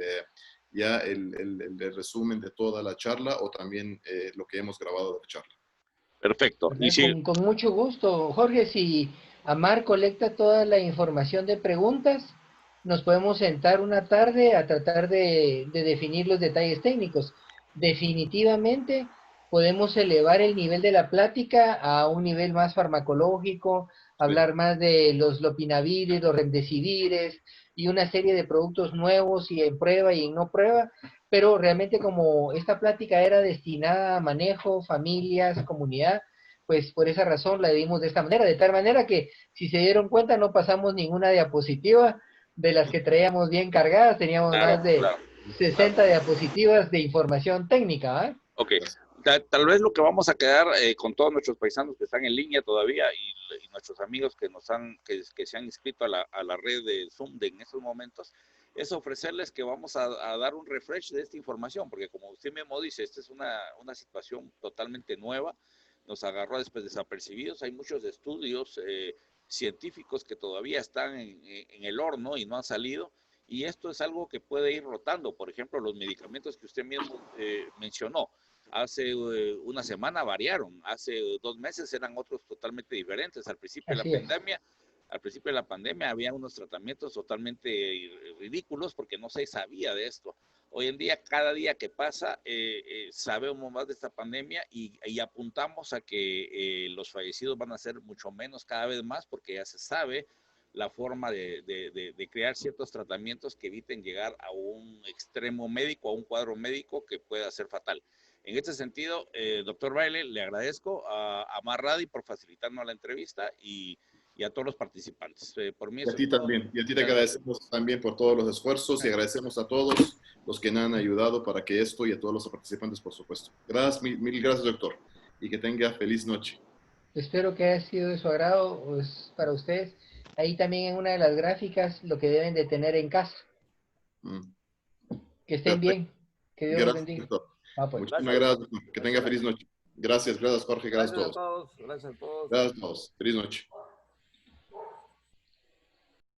[SPEAKER 2] resumen de toda la charla, o también lo que hemos grabado de la charla.
[SPEAKER 3] Perfecto. Y sí,
[SPEAKER 1] con mucho gusto, Jorge. Si Amar colecta toda la información de preguntas, nos podemos sentar una tarde a tratar de definir los detalles técnicos. Definitivamente podemos elevar el nivel de la plática a un nivel más farmacológico, hablar más de los lopinavires, los remdesivires y una serie de productos nuevos y en prueba y en no prueba, pero realmente como esta plática era destinada a manejo, familias, comunidad, pues por esa razón la dimos de esta manera, de tal manera que si se dieron cuenta no pasamos ninguna diapositiva de las que traíamos bien cargadas, teníamos más de 60 diapositivas de información técnica.
[SPEAKER 3] Ok, tal vez lo que vamos a quedar con todos nuestros paisanos que están en línea todavía y nuestros amigos que se han inscrito a la red de Zoom en estos momentos, es ofrecerles que vamos a dar un refresh de esta información, porque como usted mismo dice, esta es una situación totalmente nueva, nos agarró después desapercibidos, hay muchos estudios científicos que todavía están en el horno y no han salido, y esto es algo que puede ir rotando. Por ejemplo, los medicamentos que usted mismo mencionó, hace una semana variaron, hace 2 meses eran otros totalmente diferentes. Al principio de la pandemia había unos tratamientos totalmente ridículos porque no se sabía de esto. Hoy en día, cada día que pasa, sabemos más de esta pandemia y apuntamos a que los fallecidos van a ser mucho menos cada vez más, porque ya se sabe la forma de crear ciertos tratamientos que eviten llegar a un extremo médico, a un cuadro médico que pueda ser fatal. En este sentido, doctor Bailey, le agradezco a Amar Radi por facilitarnos la entrevista y a todos los participantes. Por mí
[SPEAKER 2] y a ti también. Y a ti te agradecemos también por todos los esfuerzos, y agradecemos a todos los que nos han ayudado para que esto, y a todos los participantes, por supuesto. Gracias, mil gracias, doctor. Y que tenga feliz noche.
[SPEAKER 1] Espero que haya sido de su agrado pues, para ustedes. Ahí también en una de las gráficas lo que deben de tener en casa. Que estén bien. Que Dios los bendiga.
[SPEAKER 2] Pues. Muchísimas gracias, doctor. Que tenga feliz noche. Gracias, Jorge. Gracias a todos.
[SPEAKER 3] Gracias a todos.
[SPEAKER 2] Gracias a todos. Feliz noche.